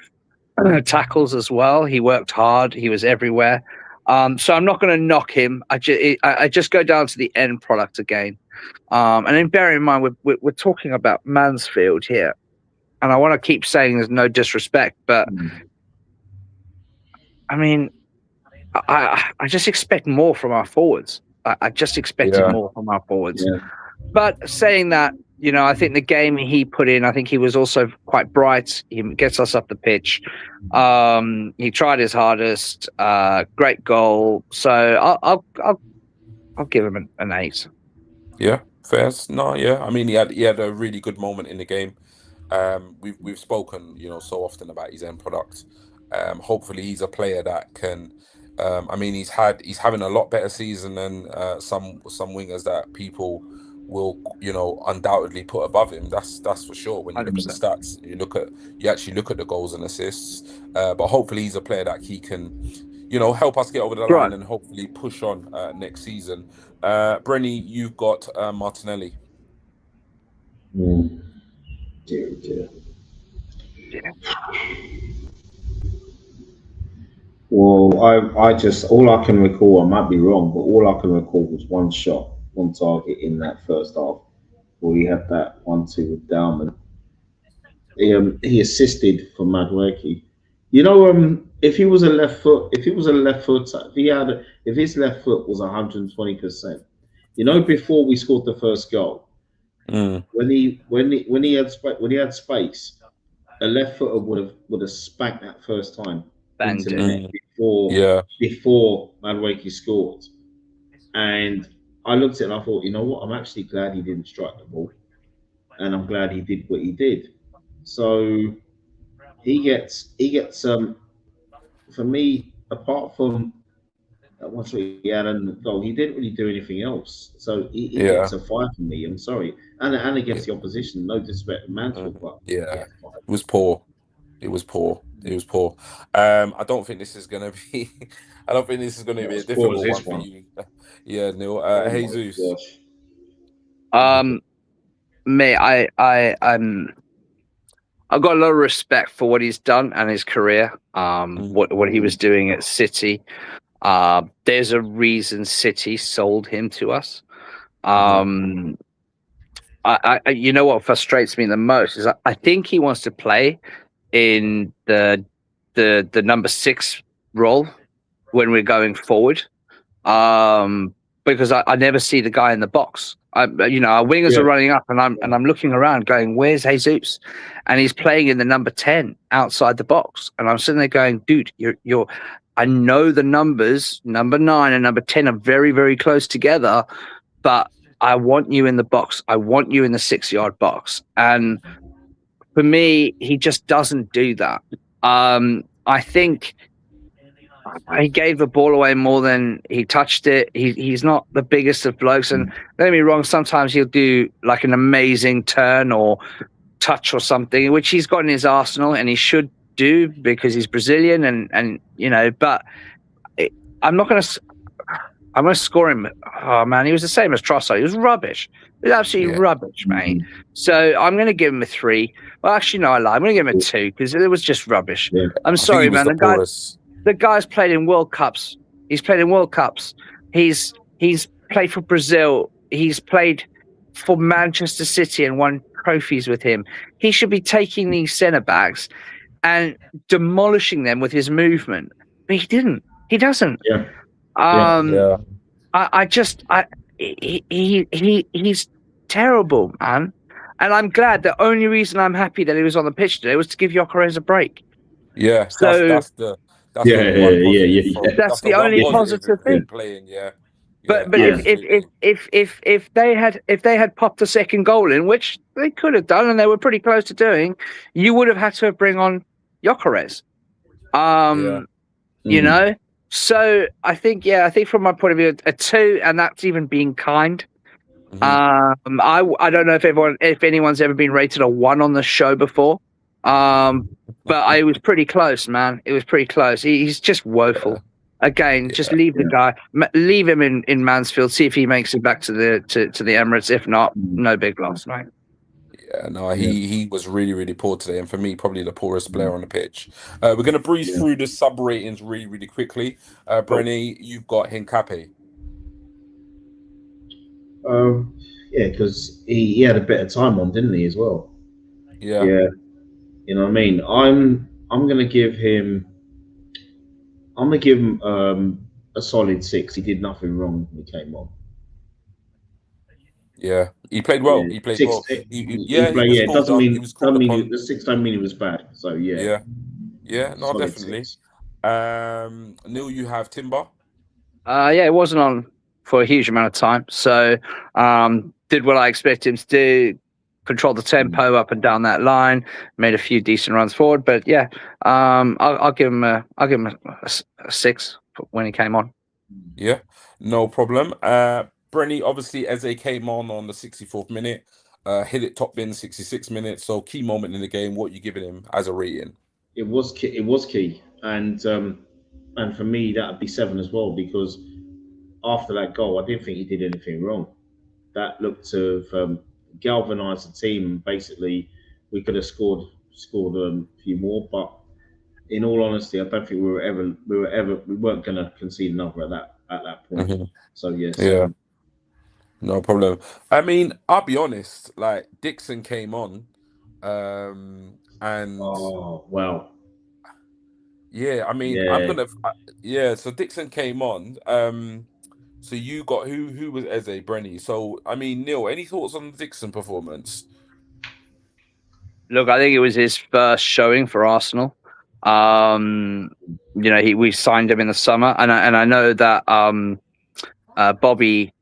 tackles as well. He worked hard. He was everywhere. So I'm not going to knock him. I just go down to the end product again. And then bear in mind, we're talking about Mansfield here. And I want to keep saying there's no disrespect, but I mean, I just expect more from our forwards. I just expected more from our forwards. Yeah. But saying that, I think the game he put in, I think he was also quite bright. He gets us up the pitch. He tried his hardest. Great goal. So I'll give him an 8. Yeah, fair. No, yeah. I mean, he had a really good moment in the game. We've spoken, so often about his end product. Hopefully, he's a player that can. I mean, he's having a lot better season than some wingers that people will, undoubtedly put above him. That's for sure. When you look at the 100%. stats, you actually look at the goals and assists. But hopefully, he's a player that he can, help us get over the line and hopefully push on next season. Brenny, you've got Martinelli. Dear. Well, I just all I can recall, I might be wrong, but all I can recall was one shot, one target in that first half, where he had that 1-2 with Dalman. He assisted for Madueke. If he was a left foot, if his left foot was 120%, before we scored the first goal, when he had space, a left footer would have spanked that first time into the net before Madueke scored. And I looked at it and I thought, you know what? I'm actually glad he didn't strike the ball, and I'm glad he did what he did. So he gets for me, apart from once he had a goal, he didn't really do anything else. So he gets a 5 from me. I'm sorry, and against the opposition, no disrespect to Mansfield, but it was poor. It was poor. It was poor. I don't think this is gonna be. I don't think this is gonna be a difficult one for you. Yeah, Neil. Jesus. Mate, I've got a lot of respect for what he's done and his career. What he was doing at City. There's a reason City sold him to us. You know what frustrates me the most is I think he wants to play in the number 6 role when we're going forward. Because I never see the guy in the box. Our wingers are running up, and I'm looking around, going, "Where's Jesus?" And he's playing in the number 10 outside the box, and I'm sitting there going, "Dude, you're." I know the numbers, number 9 and number 10 are very, very close together, but I want you in the box. I want you in the 6-yard box. And for me, he just doesn't do that. I think he gave the ball away more than he touched it. He's not the biggest of blokes. And don't get me wrong, sometimes he'll do like an amazing turn or touch or something, which he's got in his arsenal and he should do because he's Brazilian and but I'm not going to I'm going to score him. Oh, man, he was the same as Trossard. He was rubbish. He was absolutely rubbish, mate. So I'm going to give him a 3. Well, actually, no, I lie. I'm going to give him a 2 because it was just rubbish. Yeah. I'm sorry, man. The guy's played in World Cups. He's played in World Cups. He's played for Brazil. He's played for Manchester City and won trophies with him. He should be taking these centre-backs and demolishing them with his movement. But he didn't. He doesn't. Yeah. He's terrible, man. And I'm glad. The only reason I'm happy that he was on the pitch today was to give Gyökeres a break. Yeah, so that's the only positive thing. Playing, But if they had popped a second goal in, which they could have done, and they were pretty close to doing, you would have had to bring on Gyökeres. You know. So I think from my point of view, a 2, and that's even being kind. I don't know if anyone's ever been rated a 1 on the show before, but it was pretty close, man. It was pretty close. He's just woeful. Again, just leave the guy, leave him in Mansfield. See if he makes it back to the Emirates. If not, no big loss, mate. Yeah, no, he was really, really poor today, and for me, probably the poorest player on the pitch. We're going to breeze through the sub ratings really, really quickly. Brenny, you've got Hincapié. Because he had a bit of time on, didn't he, as well? Yeah. You know what I mean? I'm gonna give him a solid 6. He did nothing wrong when he came on. Yeah, he played well. He played well. It doesn't mean the 6 don't mean he was bad. So yeah, no, solid definitely. 6. Neil, you have Timber. It wasn't on for a huge amount of time, so did what I expected him to do. Controlled the tempo up and down that line. Made a few decent runs forward, but I'll give him a 6 when he came on. Yeah, no problem. Brenny, obviously, Eze came on the 64th minute, hit it top bin 66 minutes. So key moment in the game. What are you giving him as a rating? It was key, and for me that would be 7 as well, because after that goal, I didn't think he did anything wrong. That looked to have galvanised the team. Basically, we could have scored a few more, but in all honesty, I don't think we weren't going to concede another at that point. So yes. Yeah. No problem. I mean, I'll be honest. Like Dixon came on, and yeah. I mean, So Dixon came on. So you got who was Eze, Brenny? So I mean, Neil, any thoughts on the Dixon performance? Look, I think it was his first showing for Arsenal. We signed him in the summer, and I know that Bobby,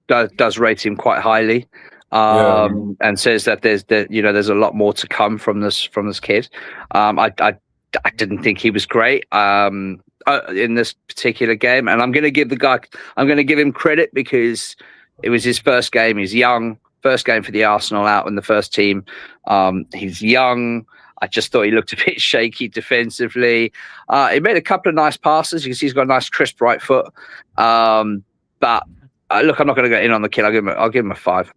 does rate him quite highly, and says that there's a lot more to come from this kid. I didn't think he was great in this particular game, and I'm going to give him credit because it was his first game. He's young, first game for the Arsenal out in the first team. He's young. I just thought he looked a bit shaky defensively. He made a couple of nice passes. You can see he's got a nice crisp right foot. But look, I'm not going to get in on the kid. I'll give him a 5.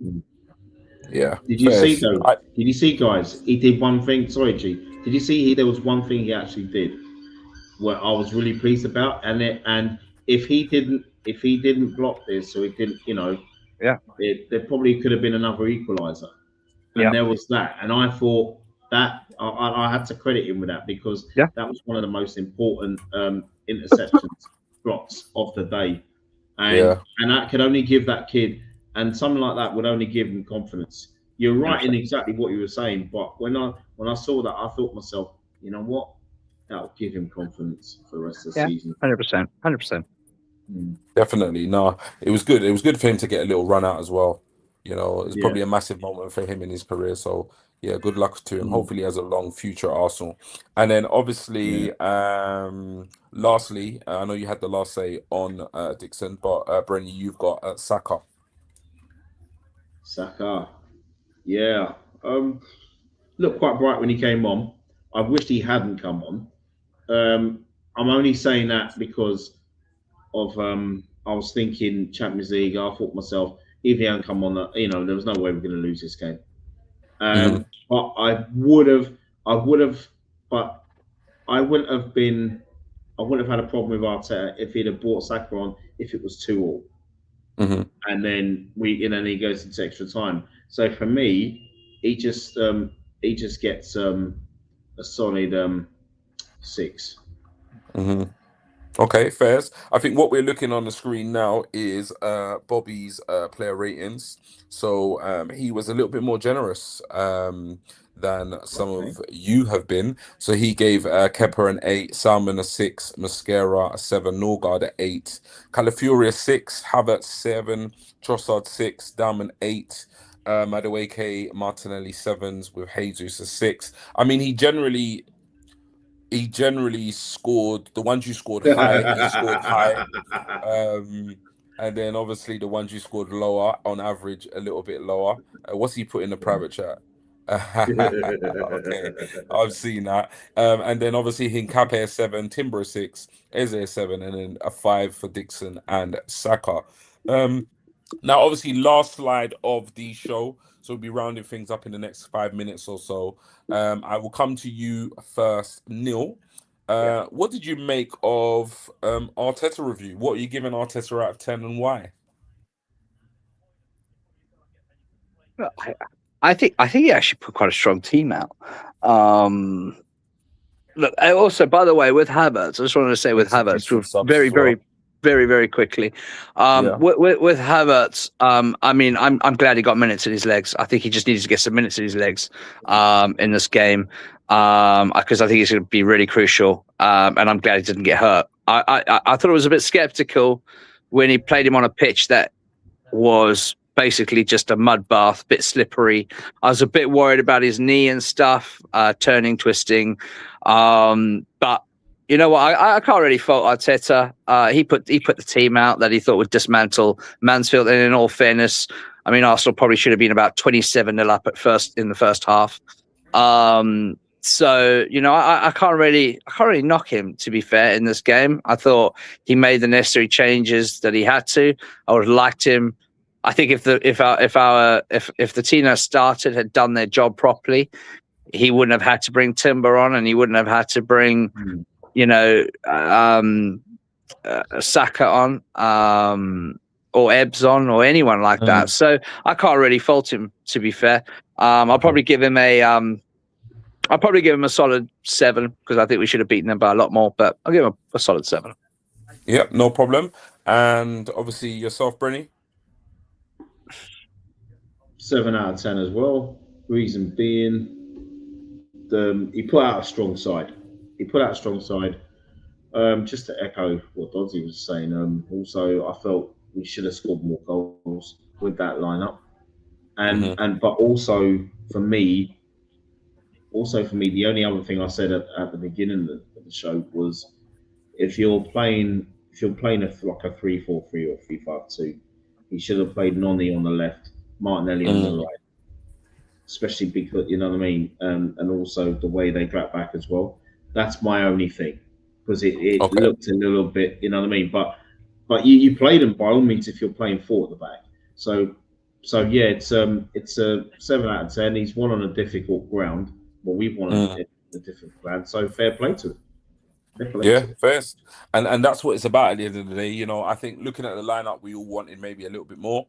Yeah. Did you see though? Did you see, guys? He did one thing. Sorry, G. Did you see? There was one thing he actually did where I was really pleased about, and if he didn't block this, so he didn't, there probably could have been another equaliser. And there was that, and I thought that I had to credit him with that, because that was one of the most important interceptions blocks of the day, and that could only give that kid and something like that would only give him confidence. You're right in exactly what you were saying, but when I saw that, I thought to myself, you know what, that'll give him confidence for the rest of the Yeah, season. 100%, 100%. Definitely. No, it was good. It was good for him to get a little run out as well. You know, it's Yeah. probably a massive moment for him in his career. So yeah, good luck to him. Mm. Hopefully he has a long future at Arsenal. And then Yeah. obviously, lastly, I know you had the last say on Dixon, but Brenny, you've got Saka. Saka. Yeah. Looked quite bright when he came on. I wished he hadn't come on. I'm only saying that because of I was thinking Champions League. I thought to myself, if he hadn't come on, there was no way we're going to lose this game. Hmm. But I would have, but I wouldn't have been, I wouldn't have had a problem with Arteta if he'd have brought Saka on if it was 2-2, Hmm. and then he goes into extra time. So for me, he just gets a solid 6. Hmm. Okay, fairs. I think what we're looking on the screen now is Bobby's player ratings. So he was a little bit more generous than some Okay. of you have been. So he gave Kepa an 8, Salmon a 6, Mascara a 7, Norgard a 8, Calafuria 6, Havertz 7, Trossard 6, Dalman 8. Madueke Martinelli 7s with Jesus a 6. I mean, he generally scored the ones you scored high, he scored high. Um, and then obviously the ones you scored lower, on average, a little bit lower. What's he put in the private chat? Okay, I've seen that. And then obviously Hincapié a 7, Timber a 6, Eze a 7, and then a 5 for Dixon and Saka. Now, obviously, last slide of the show. So we'll be rounding things up in the next 5 minutes or so. I will come to you first, Neil. Yeah. What did you make of Arteta review? What are you giving Arteta out of 10 and why? I think he actually put quite a strong team out. Look, also, by the way, with Havertz, I just wanted to say with Some Havertz, YouTube subs very, as well. very, very quickly. Yeah. With Havertz, I mean, I'm glad he got minutes in his legs. I think he just needs to get some minutes in his legs in this game because I think it's going to be really crucial. And I'm glad he didn't get hurt. I thought it was a bit skeptical when he played him on a pitch that was basically just a mud bath, bit slippery. I was a bit worried about his knee and stuff, turning, twisting. But you know what? I can't really fault Arteta. He put the team out that he thought would dismantle Mansfield. And in all fairness, I mean, Arsenal probably should have been about 27-0 up in the first half. So I can't really knock him, to be fair, in this game. I thought he made the necessary changes that he had to. I would have liked him. I think if the team that started had done their job properly, he wouldn't have had to bring Timber on, and he wouldn't have had to bring Saka on or Ebbs on or anyone like that. So I can't really fault him, to be fair. I'll probably give him a solid 7 because I think we should have beaten them by a lot more, but I'll give him a solid 7. Yep, no problem. And obviously yourself, Brenny? 7 out of 10 as well. Reason being, he put out a strong side. Just to echo what Doddsy was saying. Also, I felt we should have scored more goals with that lineup, but also for me, the only other thing I said at the beginning of the show was if you're playing like a 3-4-3 or 3-5-2, he should have played Noni on the left, Martinelli on the right, especially because you know what I mean, and also the way they drag back as well. That's my only thing because it looked a little bit, you know what I mean. But you play them by all means if you're playing 4 at the back. So yeah, it's a 7 out of 10. He's won on a difficult ground. Well, we've won on a difficult ground. So fair play to him. Yeah, first. And that's what it's about at the end of the day. I think looking at the lineup, we all wanted maybe a little bit more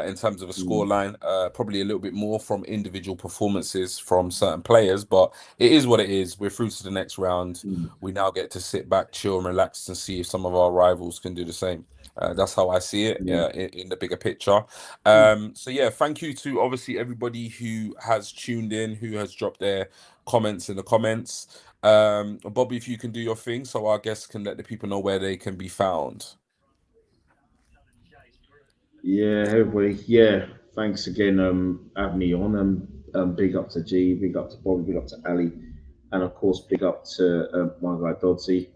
in terms of a score line, probably a little bit more from individual performances from certain players, but it is what it is. We're through to the next round. We now get to sit back, chill, and relax and see if some of our rivals can do the same. That's how I see it in the bigger picture. So yeah, thank you to obviously everybody who has tuned in, who has dropped their comments in the comments. Bobby, if you can do your thing, so our guests can let the people know where they can be found. Yeah, everybody. Yeah, thanks again. Having me on. Big up to G, big up to Bobby, big up to Ali, and of course, big up to my guy Dodsey.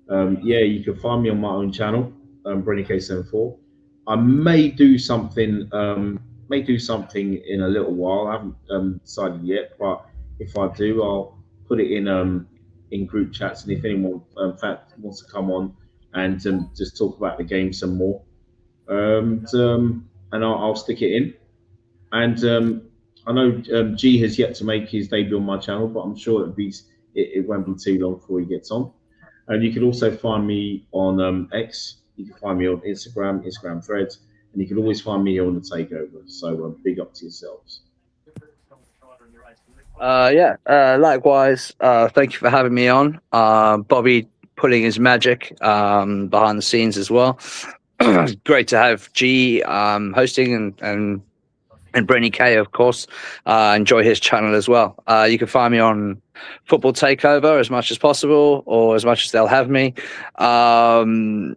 Yeah, you can find me on my own channel, Brenny K74. I may do something in a little while. I haven't decided yet, but if I do, I'll put it in group chats, and if anyone in fact wants to come on and just talk about the game some more, and I'll stick it in. And I know G has yet to make his debut on my channel, but I'm sure it won't be too long before he gets on. And you can also find me on X. You can find me on Instagram Threads, and you can always find me here on the Takeover. So big up to yourselves. Likewise. Thank you for having me on. Bobby pulling his magic behind the scenes as well. Great to have G hosting and Brenny K, of course. Enjoy his channel as well. You can find me on Football Takeover as much as possible, or as much as they'll have me. And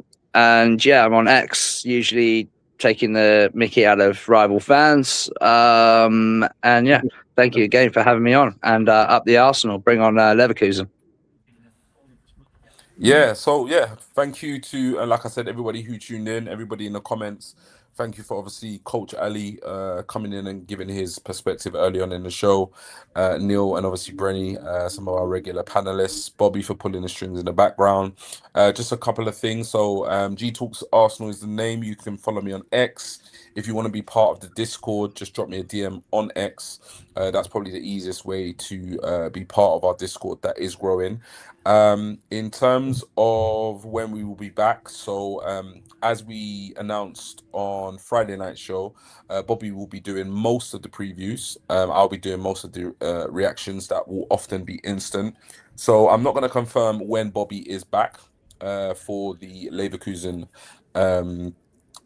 yeah, I'm on X, usually taking the mickey out of rival fans. And yeah, thank you again for having me on. And up the Arsenal, bring on Leverkusen. Yeah, so yeah, thank you to like I said, everybody who tuned in, everybody in the comments. Thank you for obviously Coach Ali coming in and giving his perspective early on in the show. Neil and obviously Brenny, some of our regular panelists. Bobby for pulling the strings in the background. Just a couple of things. So G Talks Arsenal is the name. You can follow me on X. If you want to be part of the Discord, just drop me a DM on X. That's probably the easiest way to be part of our Discord that is growing. In terms of when we will be back, so as we announced on Friday night show, Bobby will be doing most of the previews. I'll be doing most of the reactions that will often be instant. So I'm not going to confirm when Bobby is back for the Leverkusen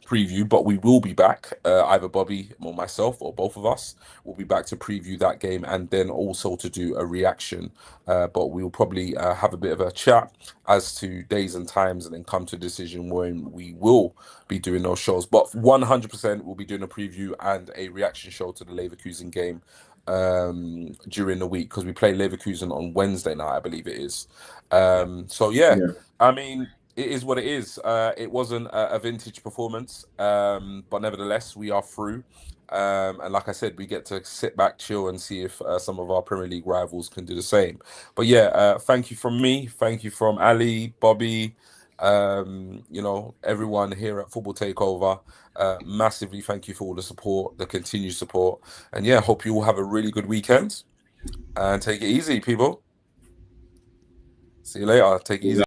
preview, but we will be back. Either Bobby or myself or both of us will be back to preview that game and then also to do a reaction. But we'll probably have a bit of a chat as to days and times and then come to a decision when we will be doing those shows. But 100% we'll be doing a preview and a reaction show to the Leverkusen game during the week, because we play Leverkusen on Wednesday night, I believe it is. So yeah, I mean, it is what it is. It wasn't a vintage performance, but nevertheless, we are through. And like I said, we get to sit back, chill, and see if some of our Premier League rivals can do the same. But yeah, thank you from me. Thank you from Ali, Bobby, everyone here at Football Takeover. Massively thank you for all the support, the continued support. And yeah, hope you all have a really good weekend. And take it easy, people. See you later. Take it easy.